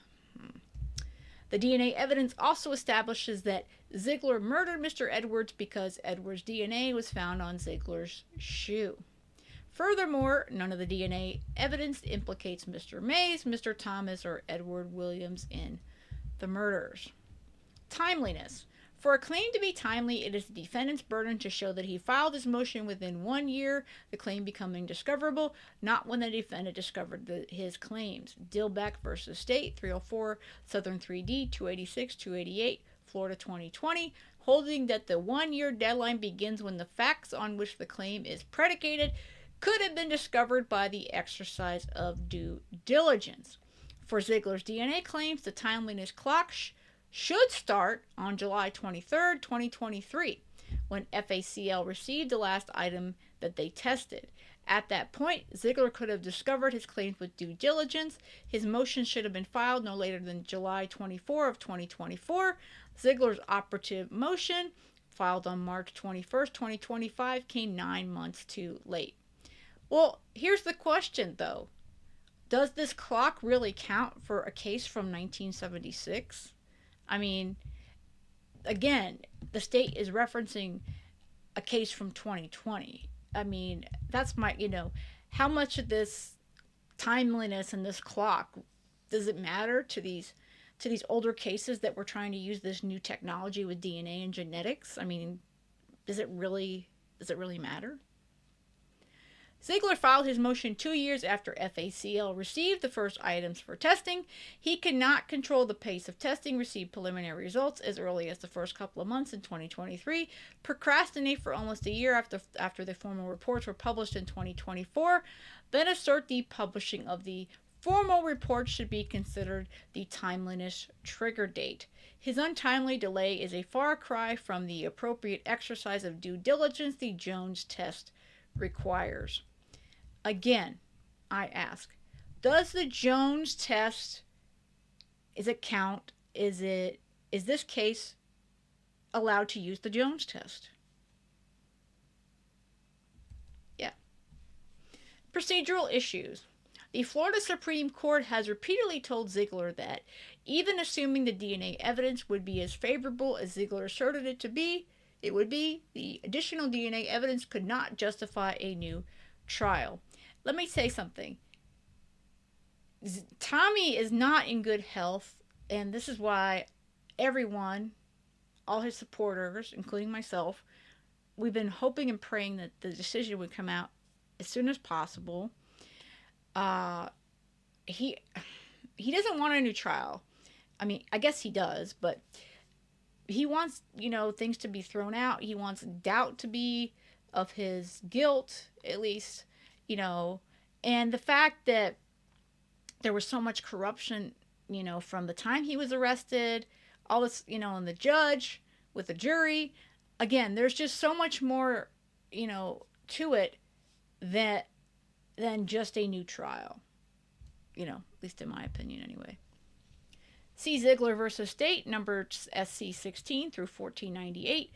The DNA evidence also establishes that Zeigler murdered Mr. Edwards because Edwards' DNA was found on Zeigler's shoe. Furthermore, none of the DNA evidence implicates Mr. Mays, Mr. Thomas, or Edward Williams in the murders. Timeliness. For a claim to be timely, it is the defendant's burden to show that he filed his motion within 1 year, the claim becoming discoverable, not when the defendant discovered his claims. Dilbeck v. State, 304, Southern 3D, 286, 288, Florida 2020, holding that the 1 year deadline begins when the facts on which the claim is predicated could have been discovered by the exercise of due diligence. For Zeigler's DNA claims, the timeliness clock should start on July 23, 2023, when FACL received the last item that they tested. At that point, Zeigler could have discovered his claims with due diligence. His motion should have been filed no later than July 24 of 2024. Zeigler's operative motion, filed on March 21, 2025, came 9 months too late. Well, here's the question, though. Does this clock really count for a case from 1976? I mean, again, the state is referencing a case from 2020. I mean, that's my, how much of this timeliness and this clock, does it matter to these older cases that we're trying to use this new technology with DNA and genetics? I mean, does it really matter? Zeigler filed his motion 2 years after FACL received the first items for testing. He cannot control the pace of testing, received preliminary results as early as the first couple of months in 2023, procrastinate for almost a year after the formal reports were published in 2024, then assert the publishing of the formal report should be considered the timeliness trigger date. His untimely delay is a far cry from the appropriate exercise of due diligence the Jones test requires. Again, I ask, does the Jones test, is this case allowed to use the Jones test? Yeah. Procedural issues. The Florida Supreme Court has repeatedly told Zeigler that, even assuming the DNA evidence would be as favorable as Zeigler asserted it would be, the additional DNA evidence could not justify a new trial. Let me say something. Tommy is not in good health, and this is why everyone, all his supporters, including myself, we've been hoping and praying that the decision would come out as soon as possible. He doesn't want a new trial. I mean, I guess he does, but he wants, things to be thrown out. He wants doubt to be of his guilt, at least, and the fact that there was so much corruption, from the time he was arrested, all this, and the judge with the jury. Again, there's just so much more, to it than just a new trial, at least in my opinion anyway. See Zeigler v. State, number SC16 through 1498,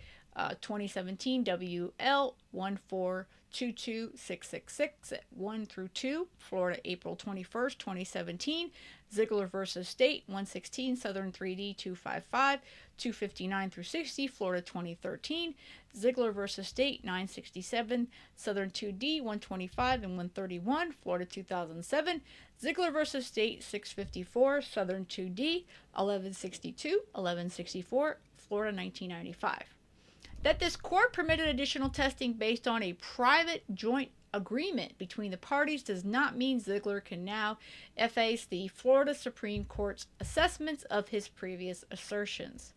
2017 WL 1422666 at 1 through 2, Florida, April 21st, 2017. Zeigler v. State, 116 Southern 3D 255, 259 through 60, Florida, 2013. Zeigler v. State, 967 Southern 2D 125 and 131, Florida, 2007. Zeigler v. State, 654 Southern 2D 1162, 1164, Florida, 1995. That this court permitted additional testing based on a private joint agreement between the parties does not mean Zeigler can now efface the Florida Supreme Court's assessments of his previous assertions.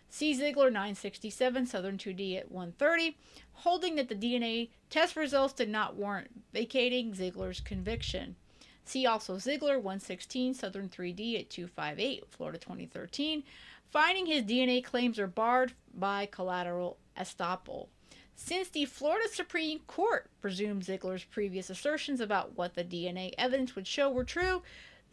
See Zeigler 967, Southern 2D at 130, holding that the DNA test results did not warrant vacating Zeigler's conviction. See also Zeigler 116, Southern 3D at 258, Florida 2013, finding his DNA claims are barred by collateral estoppel. Since the Florida Supreme Court presumed Zeigler's previous assertions about what the DNA evidence would show were true,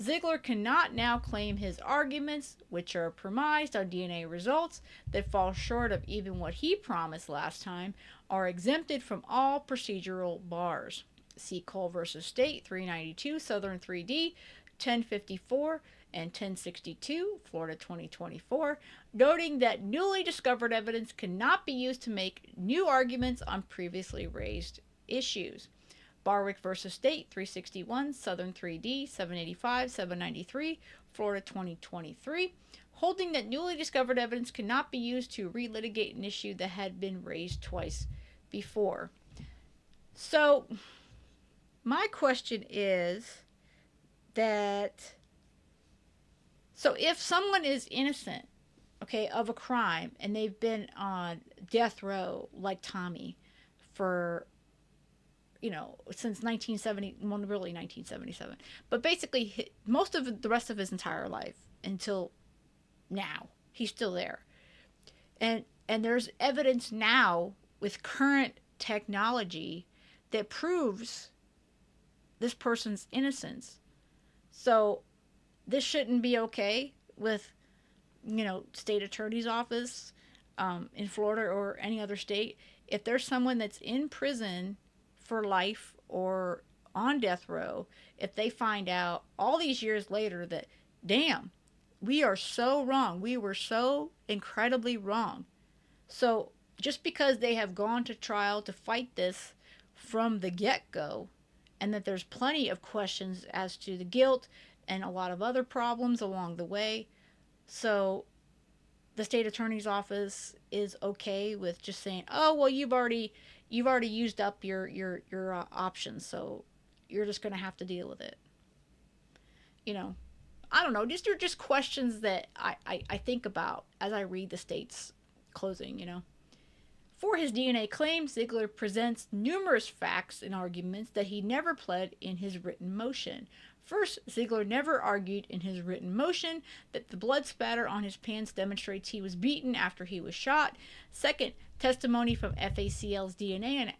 Zeigler cannot now claim his arguments, which are premised on DNA results that fall short of even what he promised last time, are exempted from all procedural bars. See Cole v. State 392, Southern 3D, 1054 and 1062, Florida 2024, noting that newly discovered evidence cannot be used to make new arguments on previously raised issues. Barwick v. State 361, Southern 3D, 785, 793, Florida 2023, holding that newly discovered evidence cannot be used to relitigate an issue that had been raised twice before. So, my question is that, so if someone is innocent, okay, of a crime, and they've been on death row, like Tommy, for, since 1970, well, really 1977, but basically most of the rest of his entire life until now, he's still there. And there's evidence now with current technology that proves this person's innocence. So this shouldn't be okay with, state attorney's office in Florida or any other state. If there's someone that's in prison for life or on death row, if they find out all these years later that, damn, we are so wrong, we were so incredibly wrong. So just because they have gone to trial to fight this from the get-go, and that there's plenty of questions as to the guilt and a lot of other problems along the way. So the state attorney's office is okay with just saying, "Oh, well, you've already used up your options, so you're just going to have to deal with it." I don't know. These are just questions that I think about as I read the state's closing. For his DNA claims, Zeigler presents numerous facts and arguments that he never pled in his written motion. First, Zeigler never argued in his written motion that the blood spatter on his pants demonstrates he was beaten after he was shot. Second, testimony from FACL's DNA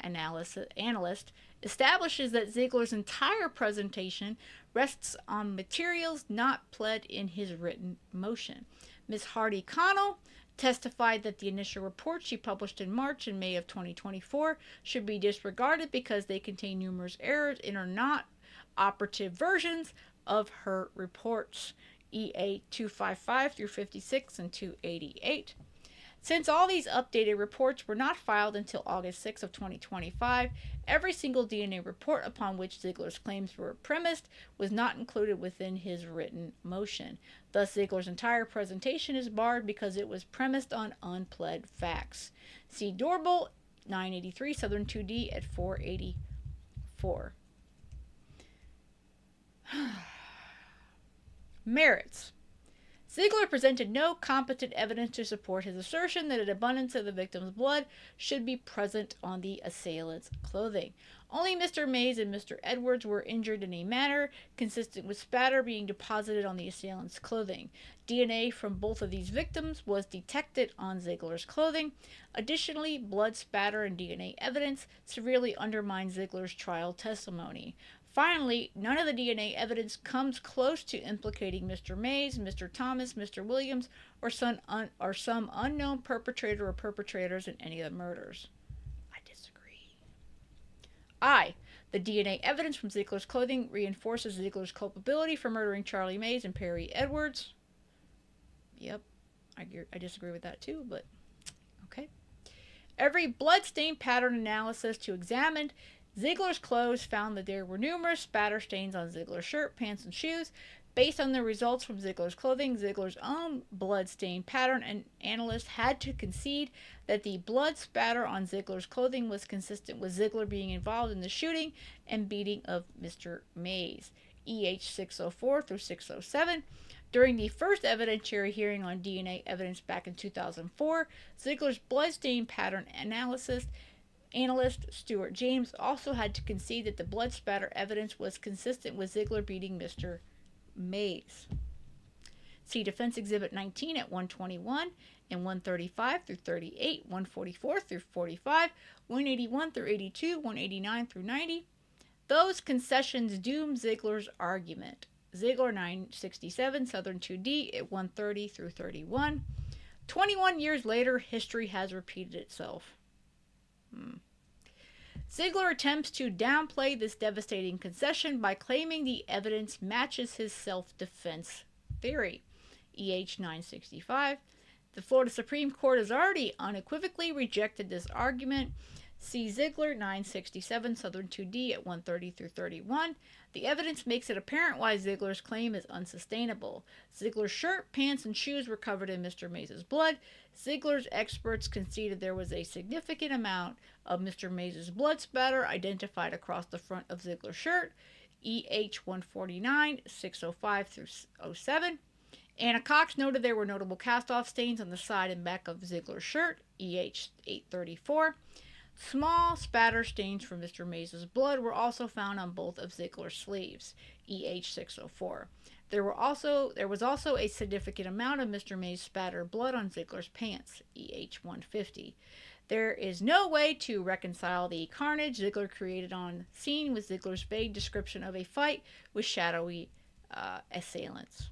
analyst establishes that Zeigler's entire presentation rests on materials not pled in his written motion. Ms. Hardy Connell testified that the initial reports she published in March and May of 2024 should be disregarded because they contain numerous errors and are not operative versions of her reports, EA 255 through 56 and 288. Since all these updated reports were not filed until August 6 of 2025, every single DNA report upon which Zeigler's claims were premised was not included within his written motion. Thus, Zeigler's entire presentation is barred because it was premised on unpled facts. See Doorbell 983 Southern 2D at 484. Merits. Zeigler presented no competent evidence to support his assertion that an abundance of the victim's blood should be present on the assailant's clothing. Only Mr. Mays and Mr. Edwards were injured in a manner consistent with spatter being deposited on the assailant's clothing. DNA from both of these victims was detected on Zeigler's clothing. Additionally, blood spatter and DNA evidence severely undermined Zeigler's trial testimony. Finally, none of the DNA evidence comes close to implicating Mr. Mays, Mr. Thomas, Mr. Williams, or some unknown perpetrator or perpetrators in any of the murders. I disagree. The DNA evidence from Zeigler's clothing reinforces Zeigler's culpability for murdering Charlie Mays and Perry Edwards. Yep, I disagree with that too, but okay. Every bloodstain pattern analysis to examine Zeigler's clothes found that there were numerous spatter stains on Zeigler's shirt, pants, and shoes. Based on the results from Zeigler's clothing, Zeigler's own blood stain pattern, and analysts had to concede that the blood spatter on Zeigler's clothing was consistent with Zeigler being involved in the shooting and beating of Mr. Mays. EH 604 through 607. During the first evidentiary hearing on DNA evidence back in 2004, Zeigler's blood stain pattern analyst Stuart James also had to concede that the blood spatter evidence was consistent with Zeigler beating Mr. Mays. See Defense Exhibit 19 at 121 and 135 through 38, 144 through 45, 181 through 82, 189 through 90. Those concessions doom Zeigler's argument. Zeigler 967, Southern 2D at 130 through 31. 21 years later, history has repeated itself. Zeigler attempts to downplay this devastating concession by claiming the evidence matches his self-defense theory. EH 965. The Florida Supreme Court has already unequivocally rejected this argument. See Zeigler 967, Southern 2D at 130 through 31. The evidence makes it apparent why Zeigler's claim is unsustainable. Zeigler's shirt, pants, and shoes were covered in Mr. Mays' blood. Zeigler's experts conceded there was a significant amount of Mr. Mays' blood spatter identified across the front of Zeigler's shirt. EH 149, 605 through 07. Anna Cox noted there were notable cast-off stains on the side and back of Zeigler's shirt. EH 834. Small spatter stains from Mr. Mays' blood were also found on both of Zeigler's sleeves. EH 604. There was also a significant amount of Mr. Mays' spattered blood on Zeigler's pants. EH 150. There is no way to reconcile the carnage Zeigler created on scene with Zeigler's vague description of a fight with shadowy assailants.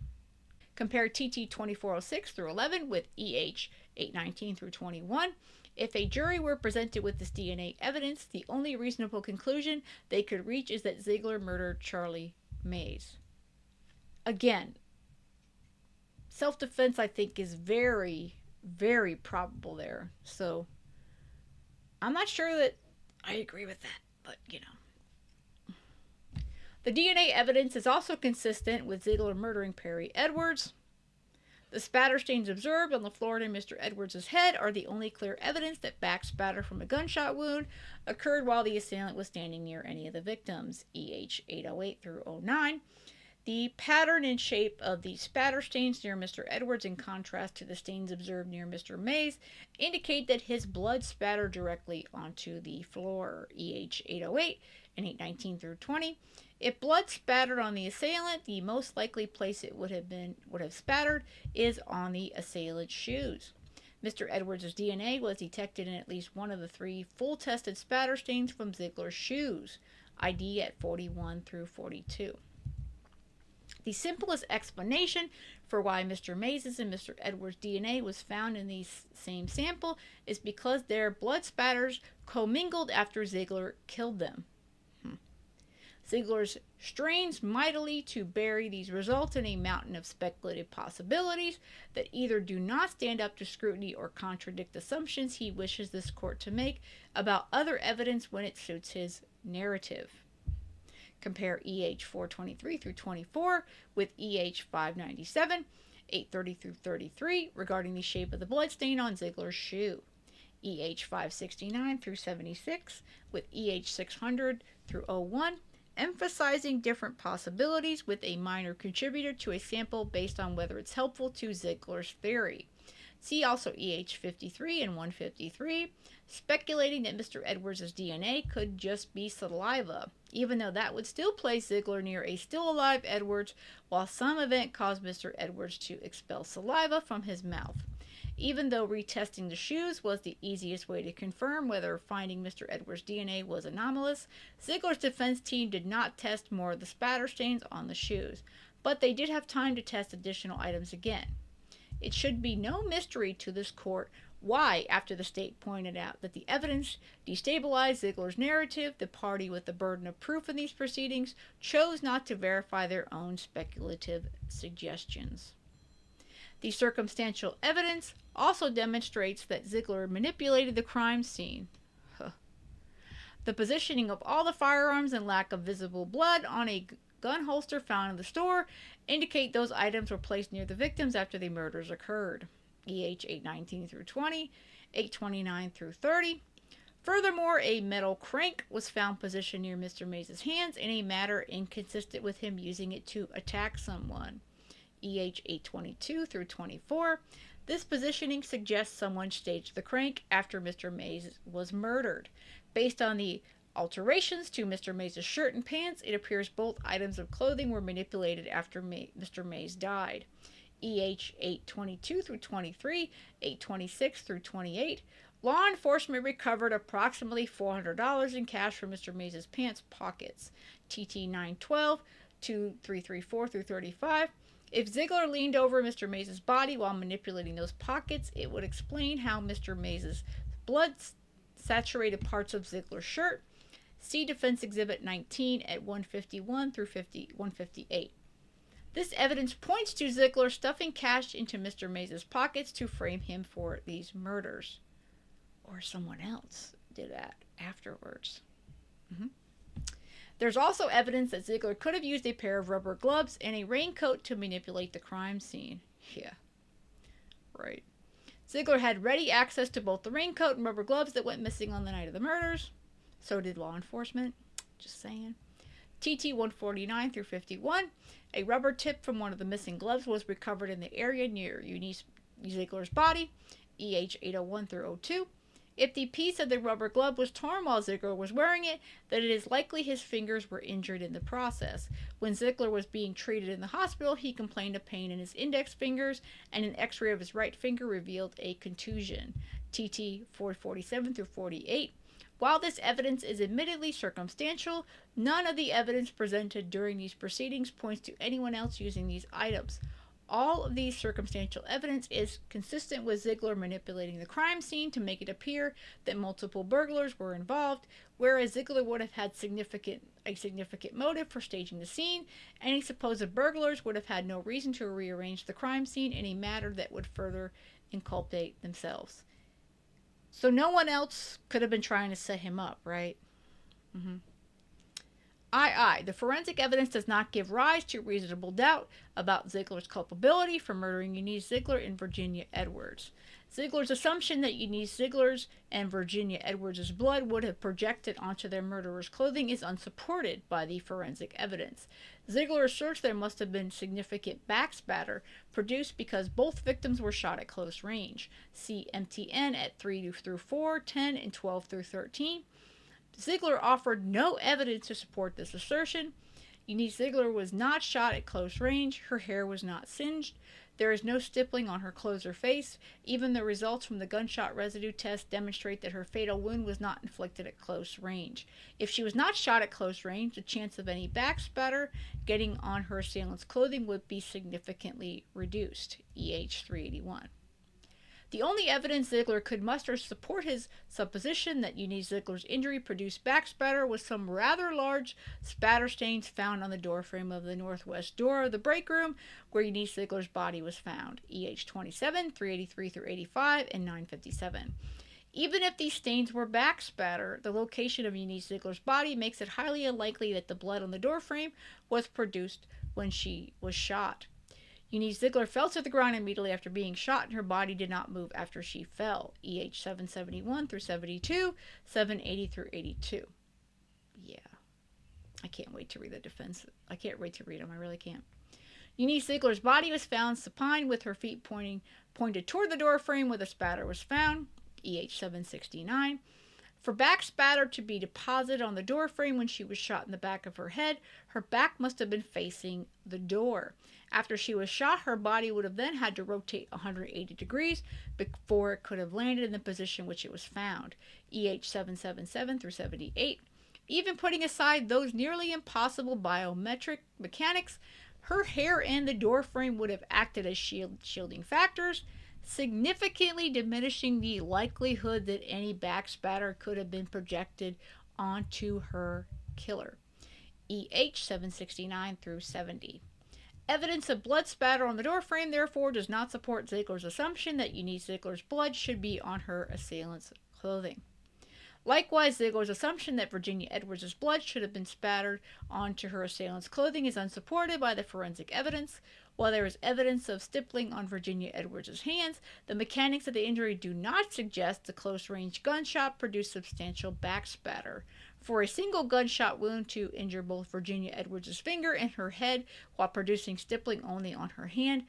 Compare TT 2406 through 11 with EH 819 through 21. If a jury were presented with this DNA evidence, the only reasonable conclusion they could reach is that Zeigler murdered Charlie Mays. Again, self-defense I think is very, very probable there. So I'm not sure that I agree with that, but you know. The DNA evidence is also consistent with Zeigler murdering Perry Edwards. The spatter stains observed on the floor in Mr. Edwards' head are the only clear evidence that back spatter from a gunshot wound occurred while the assailant was standing near any of the victims. EH 808 through 09. The pattern and shape of the spatter stains near Mr. Edwards, in contrast to the stains observed near Mr. Mays, indicate that his blood spattered directly onto the floor. EH 808 and 819 through 20. If blood spattered on the assailant, the most likely place it would have spattered is on the assailant's shoes. Mr. Edwards' DNA was detected in at least one of the 3 full-tested spatter stains from Zeigler's shoes, ID at 41 through 42. The simplest explanation for why Mr. Mays' and Mr. Edwards' DNA was found in the same sample is because their blood spatters commingled after Zeigler killed them. Zeigler's strains mightily to bury these results in a mountain of speculative possibilities that either do not stand up to scrutiny or contradict assumptions he wishes this court to make about other evidence when it suits his narrative. Compare EH 423 through 24 with EH 597, 830 through 33 regarding the shape of the bloodstain on Zeigler's shoe. EH 569 through 76 with EH 600 through 01. Emphasizing different possibilities with a minor contributor to a sample based on whether it's helpful to Zeigler's theory. See also EH 53 and 153, speculating that Mr. Edwards' DNA could just be saliva, even though that would still place Zeigler near a still-alive Edwards, while some event caused Mr. Edwards to expel saliva from his mouth. Even though retesting the shoes was the easiest way to confirm whether finding Mr. Edwards' DNA was anomalous, Zeigler's defense team did not test more of the spatter stains on the shoes, but they did have time to test additional items again. It should be no mystery to this court why, after the state pointed out that the evidence destabilized Zeigler's narrative, the party with the burden of proof in these proceedings chose not to verify their own speculative suggestions. The circumstantial evidence also demonstrates that Zeigler manipulated the crime scene. The positioning of all the firearms and lack of visible blood on a gun holster found in the store indicate those items were placed near the victims after the murders occurred. EH 819 through 20, 829 through 30. Furthermore, a metal crank was found positioned near Mr. Mays' hands in a manner inconsistent with him using it to attack someone. EH 822 through 24. This positioning suggests someone staged the crank after Mr. Mays was murdered. Based on the alterations to Mr. Mays' shirt and pants, it appears both items of clothing were manipulated after Mr. Mays died. EH 822 through 23, 826 through 28. Law enforcement recovered approximately $400 in cash from Mr. Mays' pants pockets. TT 912, 2334 through 35. If Zeigler leaned over Mr. Mays' body while manipulating those pockets, it would explain how Mr. Mays' blood saturated parts of Zeigler's shirt. See Defense Exhibit 19 at 151 through 158. This evidence points to Zeigler stuffing cash into Mr. Mays' pockets to frame him for these murders. Or someone else did that afterwards. There's also evidence that Zeigler could have used a pair of rubber gloves and a raincoat to manipulate the crime scene. Yeah, right. Zeigler had ready access to both the raincoat and rubber gloves that went missing on the night of the murders. So did law enforcement. Just saying. TT 149 through 51. A rubber tip from one of the missing gloves was recovered in the area near Eunice Zeigler's body. EH 801 through 02. If the piece of the rubber glove was torn while Zeigler was wearing it, then it is likely his fingers were injured in the process. When Zeigler was being treated in the hospital, he complained of pain in his index fingers, and an x-ray of his right finger revealed a contusion. TT 447 through 48. While this evidence is admittedly circumstantial, none of the evidence presented during these proceedings points to anyone else using these items. All of these circumstantial evidence is consistent with Zeigler manipulating the crime scene to make it appear that multiple burglars were involved, whereas Zeigler would have had a significant motive for staging the scene. Any supposed burglars would have had no reason to rearrange the crime scene in a manner that would further inculpate themselves. So no one else could have been trying to set him up, right? The forensic evidence does not give rise to reasonable doubt about Zeigler's culpability for murdering Eunice Zeigler and Virginia Edwards. Zeigler's assumption that Eunice Zeigler's and Virginia Edwards' blood would have projected onto their murderer's clothing is unsupported by the forensic evidence. Zeigler asserts there must have been significant backspatter produced because both victims were shot at close range. See MTN at 3 through 4, 10, and 12 through 13. Zeigler offered no evidence to support this assertion. Eunice Zeigler was not shot at close range. Her hair was not singed. There is no stippling on her clothes or face. Even the results from the gunshot residue test demonstrate that her fatal wound was not inflicted at close range. If she was not shot at close range, the chance of any backspatter getting on her assailant's clothing would be significantly reduced. EH 381. The only evidence Zeigler could muster to support his supposition that Eunice Zeigler's injury produced backspatter was some rather large spatter stains found on the doorframe of the northwest door of the break room where Eunice Zeigler's body was found. EH 27, 383 through 85, and 957. Even if these stains were backspatter, the location of Eunice Zeigler's body makes it highly unlikely that the blood on the doorframe was produced when she was shot. Eunice Zeigler fell to the ground immediately after being shot, and her body did not move after she fell. EH 771 through 72, 780 through 82. Yeah. I can't wait to read the defense. I can't wait to read them. I really can't. Eunice Zeigler's body was found supine with her feet pointed toward the doorframe where the spatter was found. EH 769. For backspatter to be deposited on the doorframe when she was shot in the back of her head, her back must have been facing the door. After she was shot, her body would have then had to rotate 180 degrees before it could have landed in the position which it was found. EH 777 through 78. Even putting aside those nearly impossible biometric mechanics, her hair and the doorframe would have acted as shielding factors, significantly diminishing the likelihood that any backspatter could have been projected onto her killer. EH 769 through 70. Evidence of blood spatter on the doorframe, therefore, does not support Zeigler's assumption that Eunice Zeigler's blood should be on her assailant's clothing. Likewise, Ziegler's assumption that Virginia Edwards' blood should have been spattered onto her assailant's clothing is unsupported by the forensic evidence. While there is evidence of stippling on Virginia Edwards' hands, the mechanics of the injury do not suggest the close-range gunshot produced substantial backspatter. For a single gunshot wound to injure both Virginia Edwards' finger and her head while producing stippling only on her hand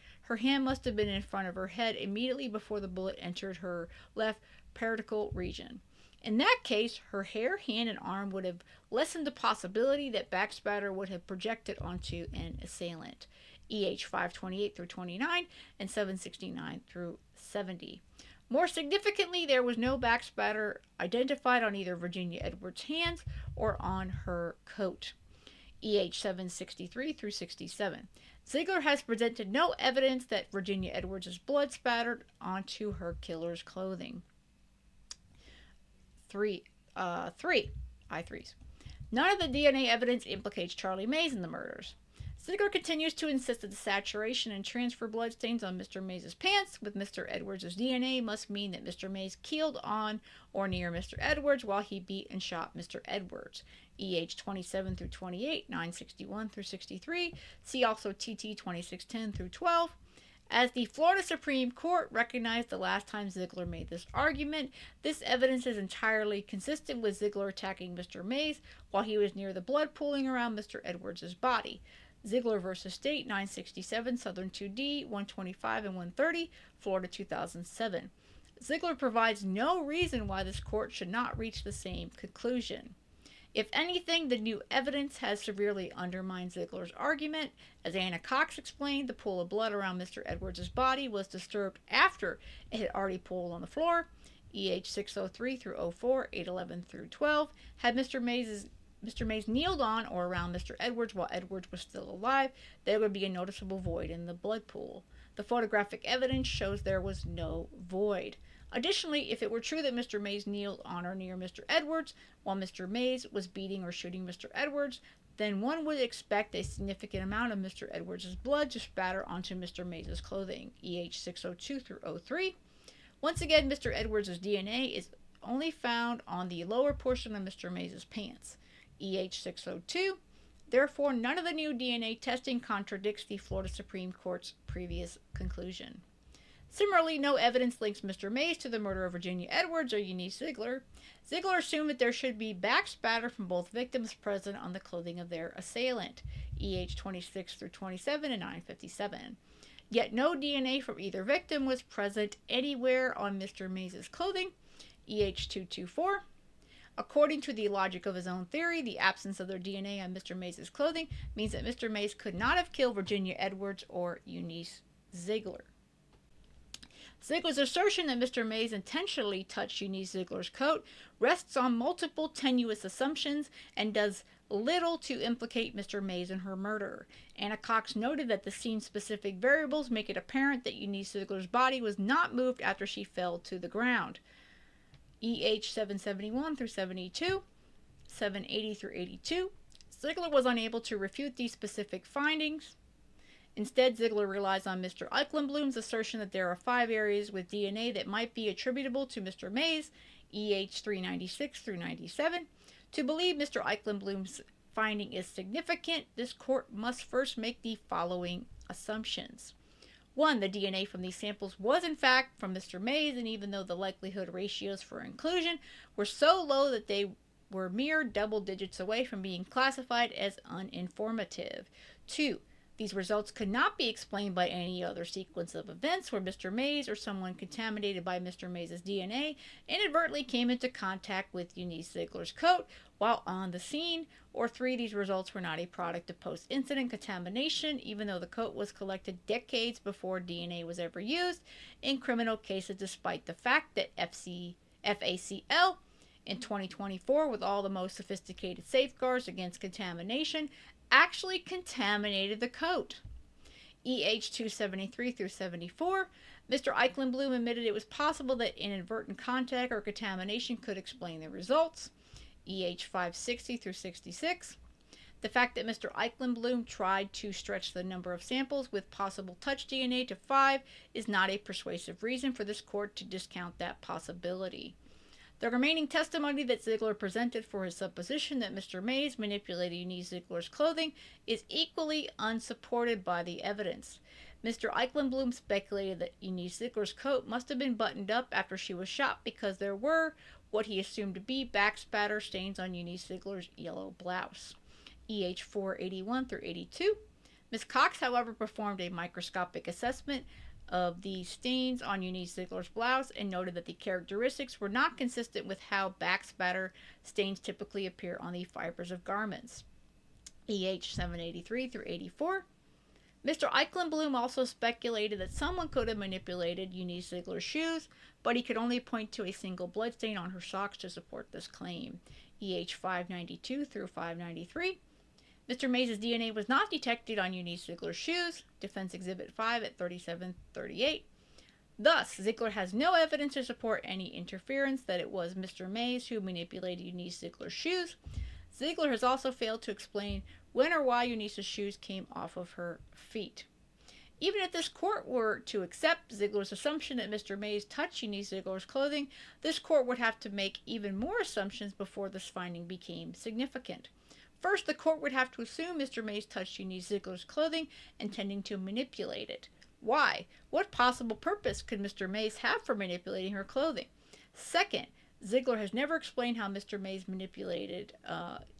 must have been in front of her head immediately before the bullet entered her left pericardial region. In that case, her hair, hand, and arm would have lessened the possibility that backspatter would have projected onto an assailant. EH 528 through 29 and 769 through 70. More significantly, there was no backspatter identified on either Virginia Edwards' hands or on her coat. EH 763 through 67. Zeigler has presented no evidence that Virginia Edwards' blood spattered onto her killer's clothing. 3. I3s. None of the DNA evidence implicates Charlie Mays in the murders. Zeigler continues to insist that the saturation and transfer bloodstains on Mr. Mays' pants with Mr. Edwards' DNA must mean that Mr. Mays keeled on or near Mr. Edwards while he beat and shot Mr. Edwards. EH 27 through 28, 961 through 63. See also TT 2610 through 12. As the Florida Supreme Court recognized the last time Zeigler made this argument, this evidence is entirely consistent with Zeigler attacking Mr. Mays while he was near the blood pooling around Mr. Edwards' body. Zeigler v. State, 967, Southern 2D, 125 and 130, Florida 2007. Zeigler provides no reason why this court should not reach the same conclusion. If anything, the new evidence has severely undermined Zeigler's argument. As Anna Cox explained, the pool of blood around Mr. Edwards' body was disturbed after it had already pooled on the floor. EH 603 through 04, 811 through 12. Had Mr. Mays kneeled on or around Mr. Edwards while Edwards was still alive, there would be a noticeable void in the blood pool. The photographic evidence shows there was no void. Additionally, if it were true that Mr. Mays kneeled on or near Mr. Edwards while Mr. Mays was beating or shooting Mr. Edwards, then one would expect a significant amount of Mr. Edwards' blood to spatter onto Mr. Mays' clothing. EH 602 through 03. Once again, Mr. Edwards' DNA is only found on the lower portion of Mr. Mays' pants. EH 602. Therefore, none of the new DNA testing contradicts the Florida Supreme Court's previous conclusion. Similarly, no evidence links Mr. Mays to the murder of Virginia Edwards or Eunice Zeigler. Zeigler assumed that there should be backspatter from both victims present on the clothing of their assailant. EH 26 through 27 and 957. Yet no DNA from either victim was present anywhere on Mr. Mays' clothing. EH 224. According to the logic of his own theory, the absence of their DNA on Mr. Mays' clothing means that Mr. Mays could not have killed Virginia Edwards or Eunice Zeigler. Zeigler's assertion that Mr. Mays intentionally touched Eunice Zeigler's coat rests on multiple tenuous assumptions and does little to implicate Mr. Mays in her murder. Anna Cox noted that the scene-specific variables make it apparent that Eunice Zeigler's body was not moved after she fell to the ground. EH 771 through 72, 780 through 82. Zeigler was unable to refute these specific findings. Instead, Zeigler relies on Mr. Eichenblum's assertion that there are 5 areas with DNA that might be attributable to Mr. Mays, EH 396 through 97. To believe Mr. Eichenblum's finding is significant, this court must first make the following assumptions. 1. The DNA from these samples was in fact from Mr. Mays, and even though the likelihood ratios for inclusion were so low that they were mere double digits away from being classified as uninformative. 2. These results could not be explained by any other sequence of events where Mr. Mays or someone contaminated by Mr. Mays' DNA inadvertently came into contact with Eunice Zeigler's coat while on the scene. Or 3, these results were not a product of post-incident contamination, even though the coat was collected decades before DNA was ever used in criminal cases, despite the fact that FACL in 2024, with all the most sophisticated safeguards against contamination, actually contaminated the coat. EH 273 through 74. Mr. Eichenblum admitted it was possible that inadvertent contact or contamination could explain the results. EH 560 through 66. The fact that Mr. Eichenblum tried to stretch the number of samples with possible touch DNA to 5 is not a persuasive reason for this court to discount that possibility. The remaining testimony that Zeigler presented for his supposition that Mr. Mays manipulated Eunice Zeigler's clothing is equally unsupported by the evidence. Mr. Eichenblum speculated that Eunice Zeigler's coat must have been buttoned up after she was shot because there were what he assumed to be backspatter stains on Eunice Zeigler's yellow blouse. EH 481 through 82. Ms. Cox, however, performed a microscopic assessment of the stains on Eunice Zeigler's blouse and noted that the characteristics were not consistent with how backspatter stains typically appear on the fibers of garments. EH 783 through 84. Mr. Eichenblum also speculated that someone could have manipulated Eunice Zeigler's shoes, but he could only point to a single bloodstain on her socks to support this claim. EH 592 through 593. Mr. Mays' DNA was not detected on Eunice Zeigler's shoes, Defense Exhibit 5 at 3738. Thus, Zeigler has no evidence to support any interference that it was Mr. Mays who manipulated Eunice Zeigler's shoes. Zeigler has also failed to explain when or why Eunice's shoes came off of her feet. Even if this court were to accept Zeigler's assumption that Mr. Mays touched Eunice Zeigler's clothing, this court would have to make even more assumptions before this finding became significant. First, the court would have to assume Mr. Mays touched Eunice Zeigler's clothing, intending to manipulate it. Why? What possible purpose could Mr. Mays have for manipulating her clothing? Second, Zeigler has never explained how Mr. Mays manipulated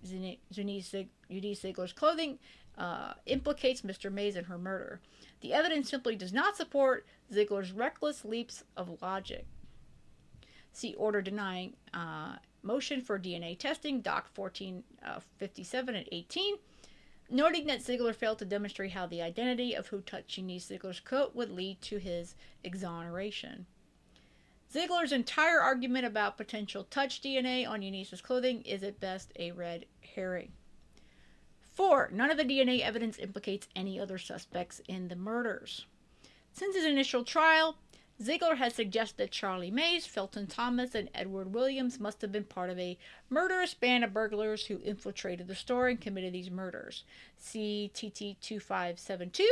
Eunice Zeigler's clothing implicates Mr. Mays in her murder. The evidence simply does not support Zeigler's reckless leaps of logic. See order denying motion for DNA testing, Doc 1457 and 18, noting that Zeigler failed to demonstrate how the identity of who touched Eunice Zeigler's coat would lead to his exoneration. Zeigler's entire argument about potential touch DNA on Eunice's clothing is at best a red herring. 4. None of the DNA evidence implicates any other suspects in the murders. Since his initial trial, Zeigler has suggested that Charlie Mays, Felton Thomas, and Edward Williams must have been part of a murderous band of burglars who infiltrated the store and committed these murders. See TT 2572,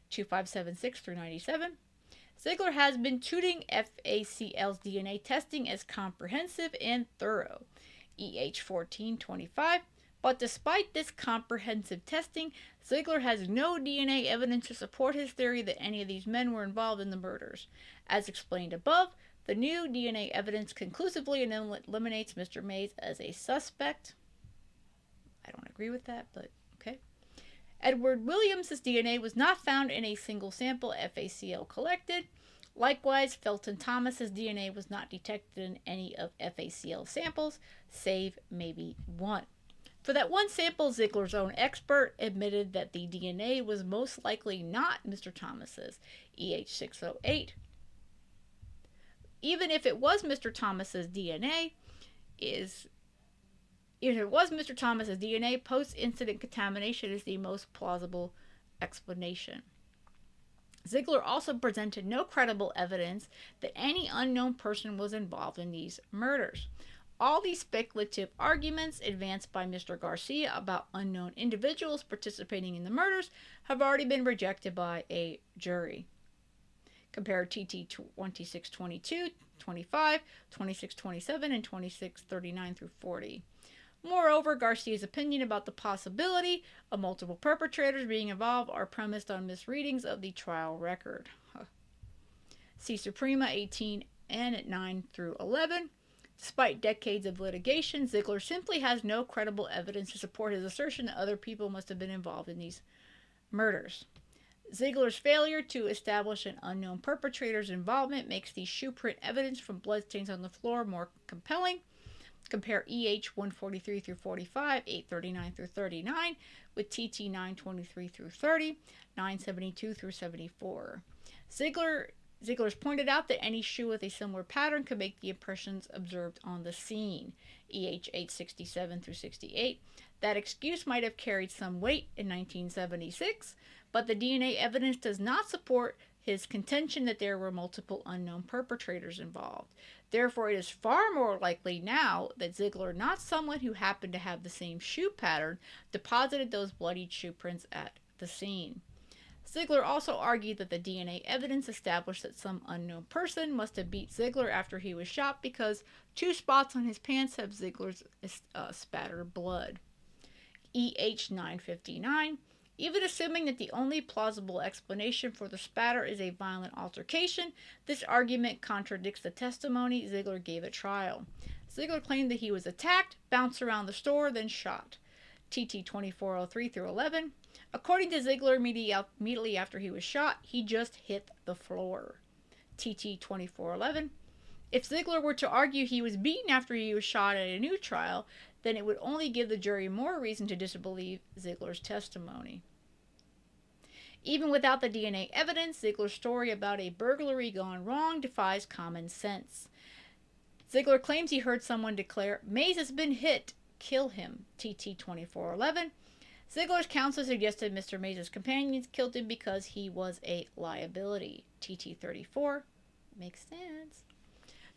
2576 through 97. Zeigler has been touting FACL's DNA testing as comprehensive and thorough. EH 1425. But despite this comprehensive testing, Zeigler has no DNA evidence to support his theory that any of these men were involved in the murders. As explained above, the new DNA evidence conclusively eliminates Mr. Mays as a suspect. I don't agree with that, but okay. Edward Williams' DNA was not found in a single sample FACL collected. Likewise, Felton Thomas's DNA was not detected in any of FACL samples, save maybe one. For that one sample, Zeigler's own expert admitted that the DNA was most likely not Mr. Thomas's, EH 608. Even if it was Mr. Thomas's DNA, post-incident contamination is the most plausible explanation. Zeigler also presented no credible evidence that any unknown person was involved in these murders. All these speculative arguments advanced by Mr. Garcia about unknown individuals participating in the murders have already been rejected by a jury. Compare TT 2622, 25, 2627, and 2639 through 40. Moreover, Garcia's opinion about the possibility of multiple perpetrators being involved are premised on misreadings of the trial record. See Suprema 18 and at 9 through 11. Despite decades of litigation, Zeigler simply has no credible evidence to support his assertion that other people must have been involved in these murders. Zeigler's failure to establish an unknown perpetrator's involvement makes the shoe print evidence from bloodstains on the floor more compelling. Compare EH 143 through 45, 839 through 39, with TT 923 through 30, 972 through 74. Zeigler's pointed out that any shoe with a similar pattern could make the impressions observed on the scene, EH 867 through 68. That excuse might have carried some weight in 1976, but the DNA evidence does not support his contention that there were multiple unknown perpetrators involved. Therefore, it is far more likely now that Zeigler, not someone who happened to have the same shoe pattern, deposited those bloodied shoe prints at the scene. Zeigler also argued that the DNA evidence established that some unknown person must have beat Zeigler after he was shot because 2 spots on his pants have Zeigler's spattered blood. EH 959. Even assuming that the only plausible explanation for the spatter is a violent altercation, this argument contradicts the testimony Zeigler gave at trial. Zeigler claimed that he was attacked, bounced around the store, then shot. TT 2403 through 11. According to Zeigler, immediately after he was shot, he just hit the floor. TT 2411. If Zeigler were to argue he was beaten after he was shot at a new trial, then it would only give the jury more reason to disbelieve Zeigler's testimony. Even without the DNA evidence, Zeigler's story about a burglary gone wrong defies common sense. Zeigler claims he heard someone declare, "Mays has been hit, kill him," TT 2411. Zeigler's counsel suggested Mr. Mays' companions killed him because he was a liability, TT 34. Makes sense.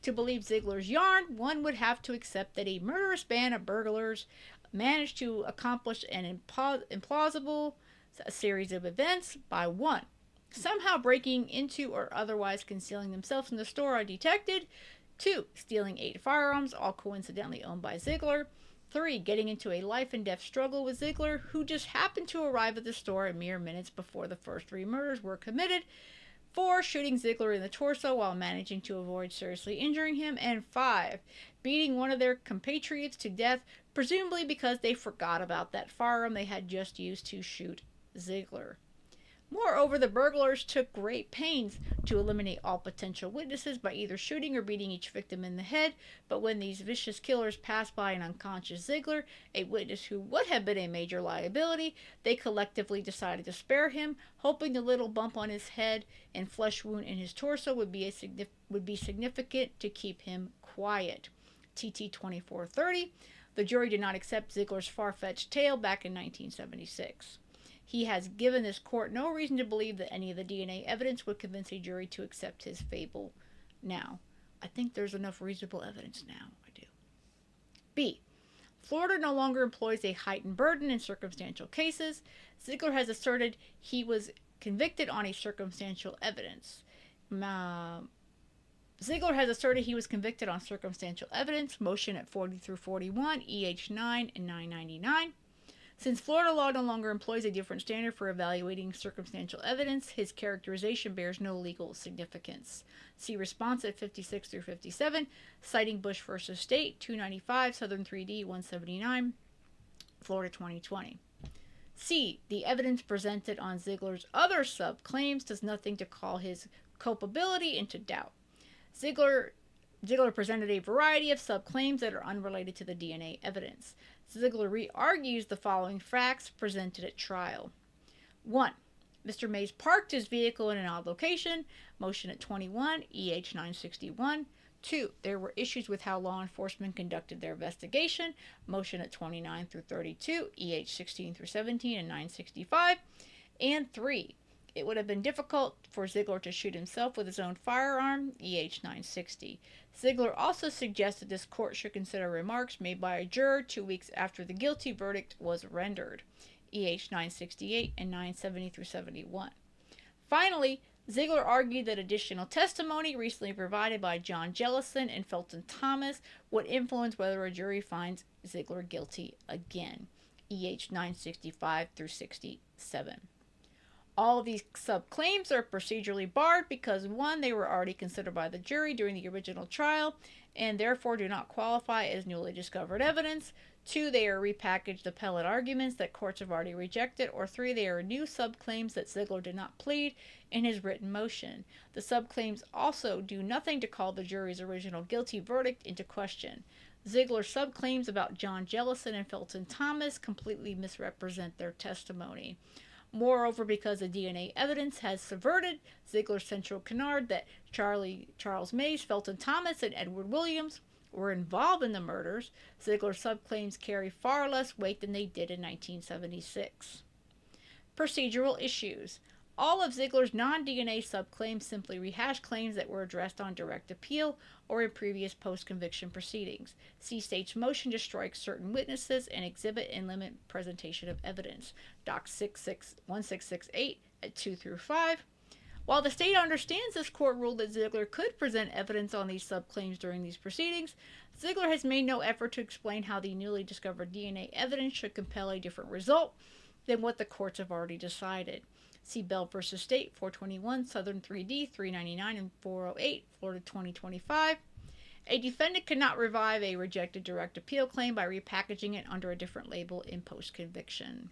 To believe Zeigler's yarn, one would have to accept that a murderous band of burglars managed to accomplish an implausible series of events by 1. Somehow breaking into or otherwise concealing themselves in the store undetected. 2. Stealing 8 firearms, all coincidentally owned by Zeigler. 3. Getting into a life and death struggle with Zeigler, who just happened to arrive at the store a mere minutes before the first 3 murders were committed. 4. Shooting Zeigler in the torso while managing to avoid seriously injuring him. And 5. Beating one of their compatriots to death, presumably because they forgot about that firearm they had just used to shoot Zeigler. Moreover, the burglars took great pains to eliminate all potential witnesses by either shooting or beating each victim in the head, but when these vicious killers passed by an unconscious Zeigler, a witness who would have been a major liability, they collectively decided to spare him, hoping the little bump on his head and flesh wound in his torso would be significant to keep him quiet. TT 2430. The jury did not accept Zeigler's far-fetched tale back in 1976. He has given this court no reason to believe that any of the DNA evidence would convince a jury to accept his fable now. I think there's enough reasonable evidence now. I do. B. Florida no longer employs a heightened burden in circumstantial cases. Zeigler has asserted he was convicted on a circumstantial evidence. Zeigler has asserted he was convicted on circumstantial evidence. Motion at 40 through 41, EH 9 and 999. Since Florida law no longer employs a different standard for evaluating circumstantial evidence, his characterization bears no legal significance. See response at 56 through 57, citing Bush v. State, 295, Southern 3D, 179, Florida 2020. C. The evidence presented on Zeigler's other sub-claims does nothing to call his culpability into doubt. Zeigler presented a variety of sub-claims that are unrelated to the DNA evidence. Zeigler re-argues the following facts presented at trial. 1. Mr. Mays parked his vehicle in an odd location. Motion at 21, EH 961. 2. There were issues with how law enforcement conducted their investigation. Motion at 29 through 32, EH 16 through 17 and 965. And 3. It would have been difficult for Zeigler to shoot himself with his own firearm, EH 960. Zeigler also suggested this court should consider remarks made by a juror 2 weeks after the guilty verdict was rendered, EH 968 and 970 through 71. Finally, Zeigler argued that additional testimony recently provided by John Jellison and Felton Thomas would influence whether a jury finds Zeigler guilty again, EH 965 through 67. All of these sub-claims are procedurally barred because 1. They were already considered by the jury during the original trial and therefore do not qualify as newly discovered evidence. 2. They are repackaged appellate arguments that courts have already rejected. Or 3. They are new sub-claims that Zeigler did not plead in his written motion. The sub-claims also do nothing to call the jury's original guilty verdict into question. Zeigler's sub-claims about John Jellison and Felton Thomas completely misrepresent their testimony. Moreover, because the DNA evidence has subverted Zeigler's central canard that Charles Mays, Felton Thomas, and Edward Williams were involved in the murders, Zeigler's subclaims carry far less weight than they did in 1976. Procedural issues. All of Zeigler's non-DNA subclaims simply rehash claims that were addressed on direct appeal or in previous post-conviction proceedings. See State's motion to strike certain witnesses and exhibit and limit presentation of evidence. Doc 1668 at 2 through 5. While the state understands this court ruled that Zeigler could present evidence on these subclaims during these proceedings, Zeigler has made no effort to explain how the newly discovered DNA evidence should compel a different result than what the courts have already decided. See Bell v. State, 421, Southern 3D, 399, and 408, Florida 2025. A defendant cannot revive a rejected direct appeal claim by repackaging it under a different label in post-conviction.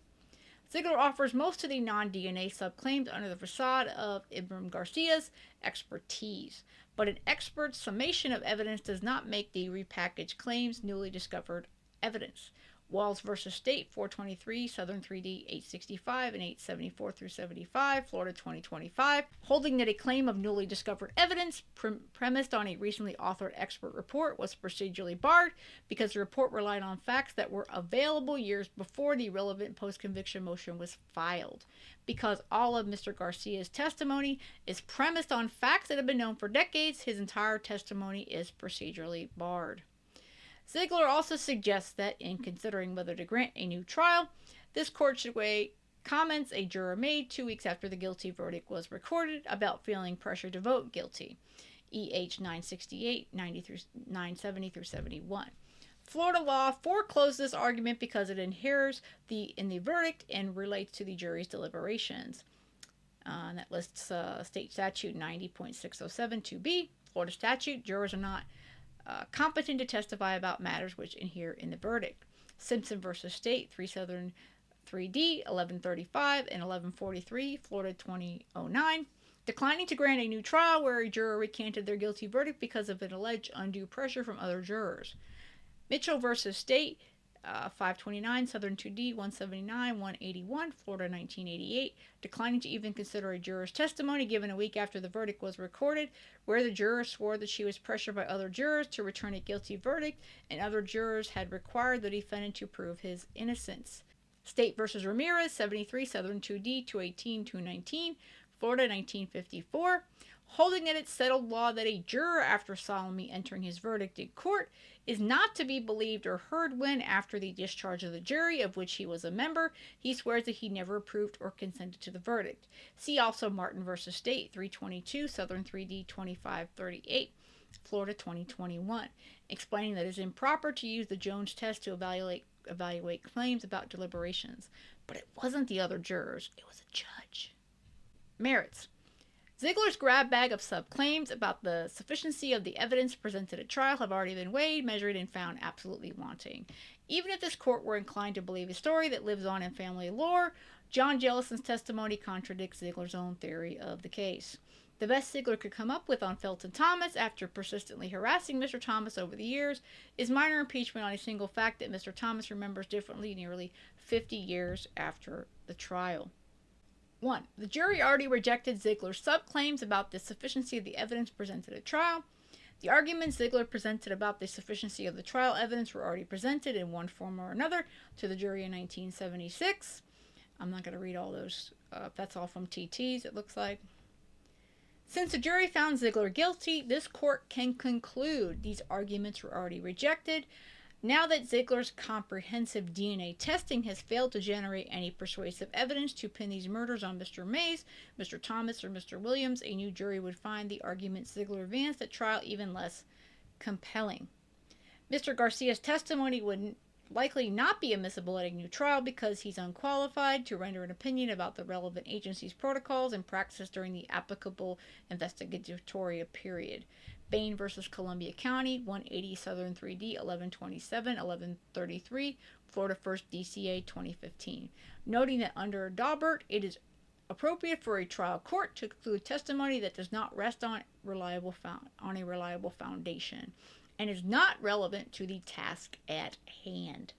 Zeigler offers most of the non-DNA subclaims under the facade of Ibrahim Garcia's expertise, but an expert's summation of evidence does not make the repackaged claims newly discovered evidence. Walls v. State, 423, Southern 3D, 865 and 874 through 75, Florida 2025, holding that a claim of newly discovered evidence premised on a recently authored expert report was procedurally barred because the report relied on facts that were available years before the relevant post-conviction motion was filed. Because all of Mr. Garcia's testimony is premised on facts that have been known for decades, his entire testimony is procedurally barred. Zeigler also suggests that, in considering whether to grant a new trial, this court should weigh comments a juror made 2 weeks after the guilty verdict was recorded about feeling pressure to vote guilty. EH 968, 90 through 970 through 71. Florida law foreclosed this argument because it inheres in the verdict and relates to the jury's deliberations. And that lists state statute 90.607(2)b. Florida statute, jurors are not competent to testify about matters which inhere in the verdict. Simpson v. State, 3 Southern 3D, 1135 and 1143, Florida 2009, declining to grant a new trial where a juror recanted their guilty verdict because of an alleged undue pressure from other jurors. Mitchell v. State, 529 Southern 2D, 179, 181, Florida 1988, declining to even consider a juror's testimony given a week after the verdict was recorded, where the juror swore that she was pressured by other jurors to return a guilty verdict, and other jurors had required the defendant to prove his innocence. State v. Ramirez, 73 Southern 2D, 218, 219, Florida 1954, holding that it's settled law that a juror, after solemnly entering his verdict in court, is not to be believed or heard when, after the discharge of the jury of which he was a member, he swears that he never approved or consented to the verdict. See also Martin v. State, 322 Southern 3D, 2538, Florida 2021, explaining that it is improper to use the Jones test to evaluate claims about deliberations. But it wasn't the other jurors, it was a judge. Merits. Zeigler's grab bag of subclaims about the sufficiency of the evidence presented at trial have already been weighed, measured, and found absolutely wanting. Even if this court were inclined to believe a story that lives on in family lore, John Jellison's testimony contradicts Zeigler's own theory of the case. The best Zeigler could come up with on Felton Thomas, after persistently harassing Mr. Thomas over the years, is minor impeachment on a single fact that Mr. Thomas remembers differently nearly 50 years after the trial. 1. The jury already rejected Zeigler's subclaims about the sufficiency of the evidence presented at trial. The arguments Zeigler presented about the sufficiency of the trial evidence were already presented in one form or another to the jury in 1976. I'm not going to read all those. That's all from TTs, it looks like. Since the jury found Zeigler guilty, this court can conclude these arguments were already rejected. Now that Zeigler's comprehensive DNA testing has failed to generate any persuasive evidence to pin these murders on Mr. Mays, Mr. Thomas, or Mr. Williams, a new jury would find the arguments Zeigler advanced at trial even less compelling. Mr. Garcia's testimony would likely not be admissible at a new trial because he's unqualified to render an opinion about the relevant agency's protocols and practices during the applicable investigatory period. Bain v. Columbia County, 180 Southern 3D, 1127, 1133, Florida 1st DCA 2015. Noting that under Daubert, it is appropriate for a trial court to conclude testimony that does not rest on a reliable foundation and is not relevant to the task at hand.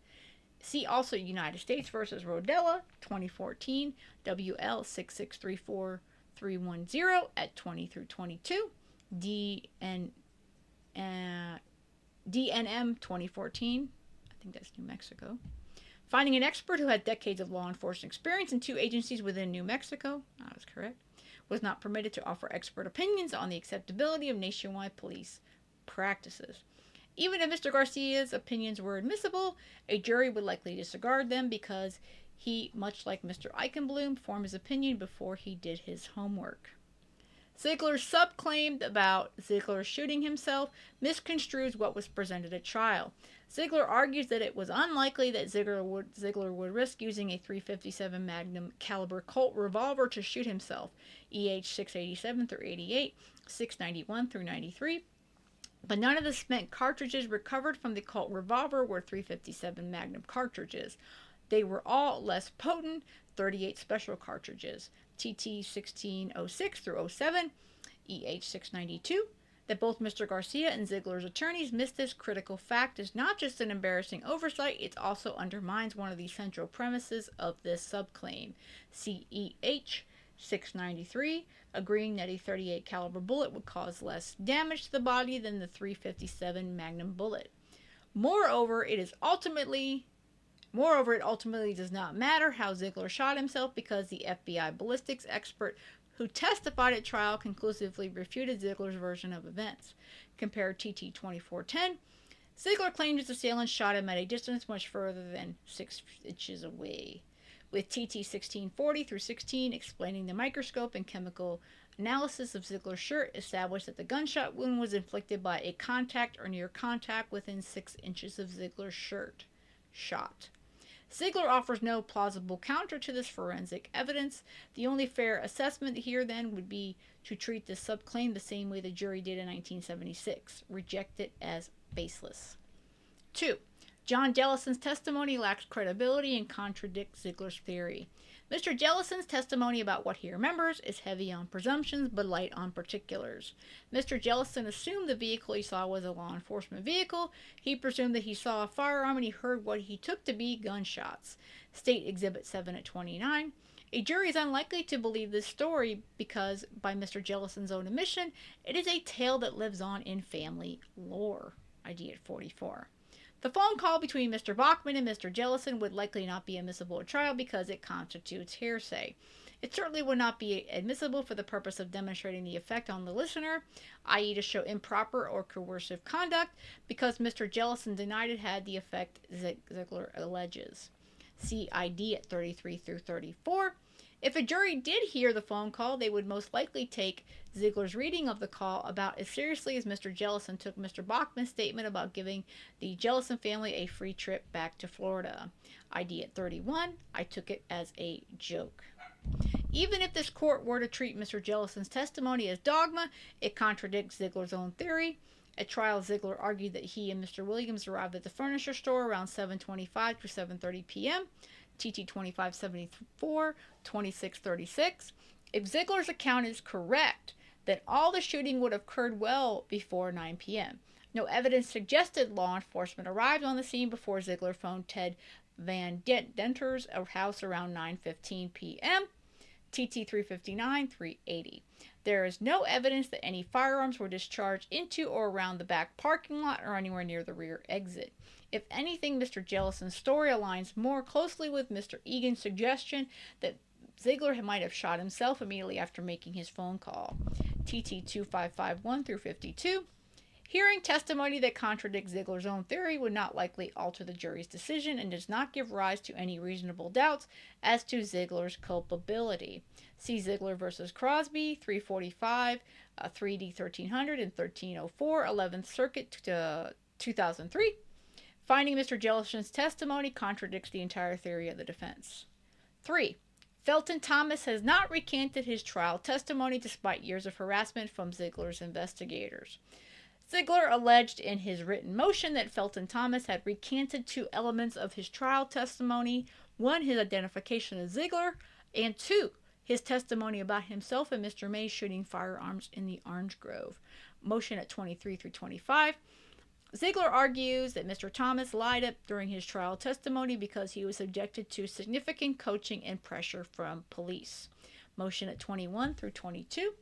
See also United States v. Rodella, 2014, WL 6634310 at 20 through 22. DNM 2014, I think that's New Mexico. Finding an expert who had decades of law enforcement experience in 2 agencies within New Mexico, that was correct, was not permitted to offer expert opinions on the acceptability of nationwide police practices. Even if Mr. Garcia's opinions were admissible, a jury would likely disregard them because He, much like Mr. Eichenblum, formed his opinion before he did his homework. Zeigler's subclaim about Zeigler shooting himself misconstrues what was presented at trial. Zeigler argues that it was unlikely that Zeigler would risk using a .357 Magnum caliber Colt revolver to shoot himself, EH 687 through 88, 691 through 93. But none of the spent cartridges recovered from the Colt revolver were .357 Magnum cartridges. They were all less potent, 38 special cartridges, TT 1606 through 07, EH 692. That both Mr. Garcia and Zeigler's attorneys missed this critical fact is not just an embarrassing oversight, it also undermines one of the central premises of this subclaim. CEH 693, agreeing that a .38 caliber bullet would cause less damage to the body than the .357 Magnum bullet. Moreover, it ultimately does not matter how Zeigler shot himself because the FBI ballistics expert who testified at trial conclusively refuted Zeigler's version of events. Compare TT 2410. Zeigler claimed his assailant shot him at a distance much further than 6 inches away, with TT 1640 through 16 explaining the microscope and chemical analysis of Zeigler's shirt established that the gunshot wound was inflicted by a contact or near contact within 6 inches of Zeigler's shirt. Shot. Zeigler offers no plausible counter to this forensic evidence. The only fair assessment here then would be to treat this subclaim the same way the jury did in 1976, reject it as baseless. 2. John Jellison's testimony lacks credibility and contradicts Zeigler's theory. Mr. Jellison's testimony about what he remembers is heavy on presumptions but light on particulars. Mr. Jellison assumed the vehicle he saw was a law enforcement vehicle. He presumed that he saw a firearm and he heard what he took to be gunshots. State Exhibit 7 at 29. A jury is unlikely to believe this story because, by Mr. Jellison's own admission, it is a tale that lives on in family lore. ID at 44. The phone call between Mr. Bachman and Mr. Jellison would likely not be admissible at trial because it constitutes hearsay. It certainly would not be admissible for the purpose of demonstrating the effect on the listener, i.e. to show improper or coercive conduct, because Mr. Jellison denied it had the effect Zeigler alleges. See ID at 33 through 34. If a jury did hear the phone call, they would most likely take Zeigler's reading of the call about as seriously as Mr. Jellison took Mr. Bachman's statement about giving the Jellison family a free trip back to Florida. ID at 31, I took it as a joke. Even if this court were to treat Mr. Jellison's testimony as dogma, it contradicts Zeigler's own theory. At trial, Zeigler argued that he and Mr. Williams arrived at the furniture store around 7:25 to 7:30 p.m., TT 2574, 2636. If Zeigler's account is correct, then all the shooting would have occurred well before 9 p.m. No evidence suggested law enforcement arrived on the scene before Zeigler phoned Ted Van Denter's house around 9:15 p.m., TT 359, 380. There is no evidence that any firearms were discharged into or around the back parking lot or anywhere near the rear exit. If anything, Mr. Jellison's story aligns more closely with Mr. Egan's suggestion that Zeigler might have shot himself immediately after making his phone call. TT 2551 through 52. Hearing testimony that contradicts Zeigler's own theory would not likely alter the jury's decision and does not give rise to any reasonable doubts as to Zeigler's culpability. See Zeigler v. Crosby, 345, 3D 1300 and 1304, 11th Circuit, 2003. Finding Mr. Jellison's testimony contradicts the entire theory of the defense. 3. Felton Thomas has not recanted his trial testimony despite years of harassment from Zeigler's investigators. Zeigler alleged in his written motion that Felton Thomas had recanted 2 elements of his trial testimony. 1, his identification of Zeigler, and 2, his testimony about himself and Mr. May shooting firearms in the Orange Grove. Motion at 23 through 25. Zeigler argues that Mr. Thomas lied during his trial testimony because he was subjected to significant coaching and pressure from police. Motion at 21 through 22.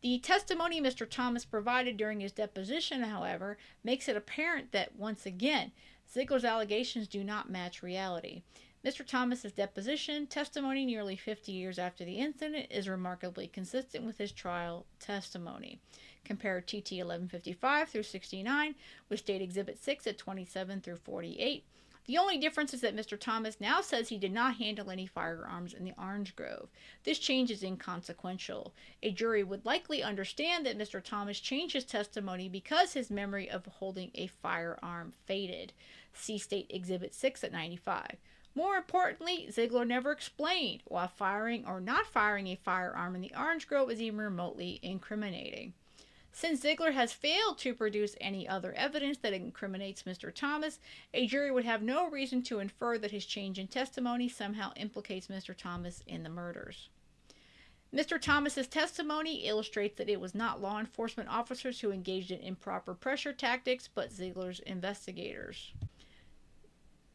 The testimony Mr. Thomas provided during his deposition, however, makes it apparent that, once again, Zeigler's allegations do not match reality. Mr. Thomas's deposition testimony nearly 50 years after the incident is remarkably consistent with his trial testimony. Compare TT 1155 through 69 with State Exhibit 6 at 27 through 48. The only difference is that Mr. Thomas now says he did not handle any firearms in the orange grove. This change is inconsequential. A jury would likely understand that Mr. Thomas changed his testimony because his memory of holding a firearm faded. See State Exhibit 6 at 95. More importantly, Zeigler never explained why firing or not firing a firearm in the orange grove is even remotely incriminating. Since Zeigler has failed to produce any other evidence that incriminates Mr. Thomas, a jury would have no reason to infer that his change in testimony somehow implicates Mr. Thomas in the murders. Mr. Thomas's testimony illustrates that it was not law enforcement officers who engaged in improper pressure tactics, but Zeigler's investigators.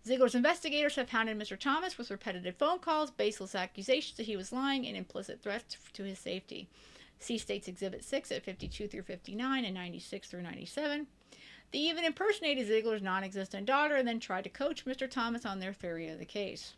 Zeigler's investigators have hounded Mr. Thomas with repetitive phone calls, baseless accusations that he was lying, and implicit threats to his safety. See States Exhibit 6 at 52 through 59 and 96 through 97. They even impersonated Zeigler's non-existent daughter and then tried to coach Mr. Thomas on their theory of the case.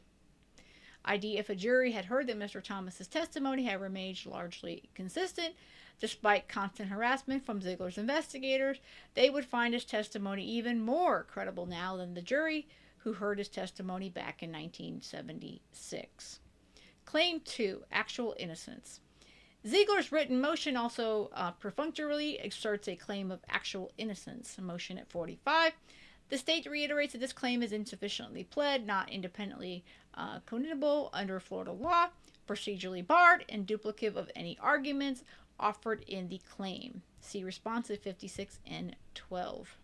If a jury had heard that Mr. Thomas's testimony had remained largely consistent, despite constant harassment from Zeigler's investigators, they would find his testimony even more credible now than the jury who heard his testimony back in 1976. Claim 2, actual innocence. Zeigler's written motion also perfunctorily asserts a claim of actual innocence. Motion at 45. The state reiterates that this claim is insufficiently pled, not independently cognizable under Florida law, procedurally barred, and duplicative of any arguments offered in the claim. See responses 56 and 12.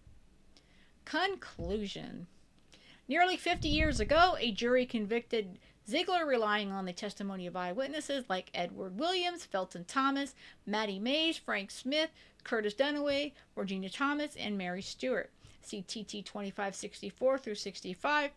Conclusion. Nearly 50 years ago, a jury convicted Zeigler relying on the testimony of eyewitnesses like Edward Williams, Felton Thomas, Mattie Mays, Frank Smith, Curtis Dunaway, Regina Thomas, and Mary Stewart. See TT 2564 through 65.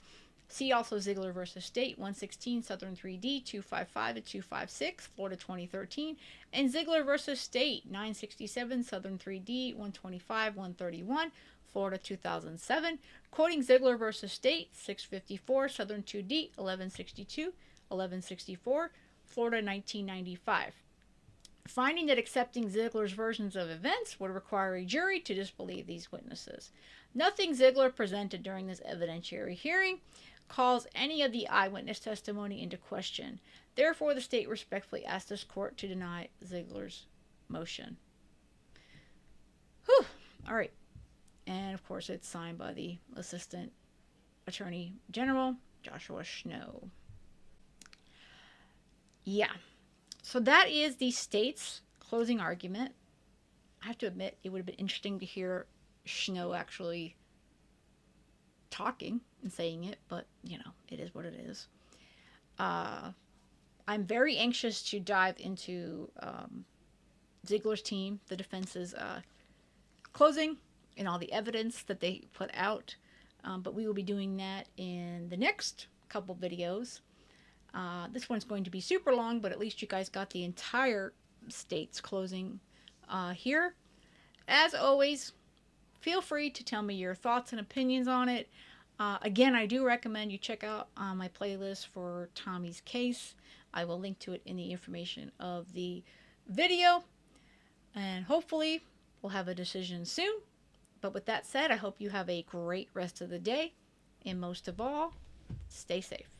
See also Zeigler v. State 116 Southern 3D 255 and 256 Florida 2013 and Zeigler v. State 967 Southern 3D 125 131 Florida 2007, quoting Zeigler v. State 654 Southern 2D 1162 1164 Florida 1995. Finding that accepting Zeigler's versions of events would require a jury to disbelieve these witnesses. Nothing Zeigler presented during this evidentiary hearing calls any of the eyewitness testimony into question. Therefore, the state respectfully asks this court to deny Zeigler's motion. Whew. All right. And, of course, it's signed by the Assistant Attorney General, Joshua Snow. Yeah. So that is the state's closing argument. I have to admit, it would have been interesting to hear Snow actually talking and saying it, but, you know, it is what it is. I'm very anxious to dive into Zeigler's team, the defense's closing, and all the evidence that they put out. But we will be doing that in the next couple videos. This one's going to be super long, but at least you guys got the entire state's closing here. As always, feel free to tell me your thoughts and opinions on it. Again, I do recommend you check out my playlist for Tommy's case. I will link to it in the information of the video. And hopefully we'll have a decision soon. But with that said, I hope you have a great rest of the day. And most of all, stay safe.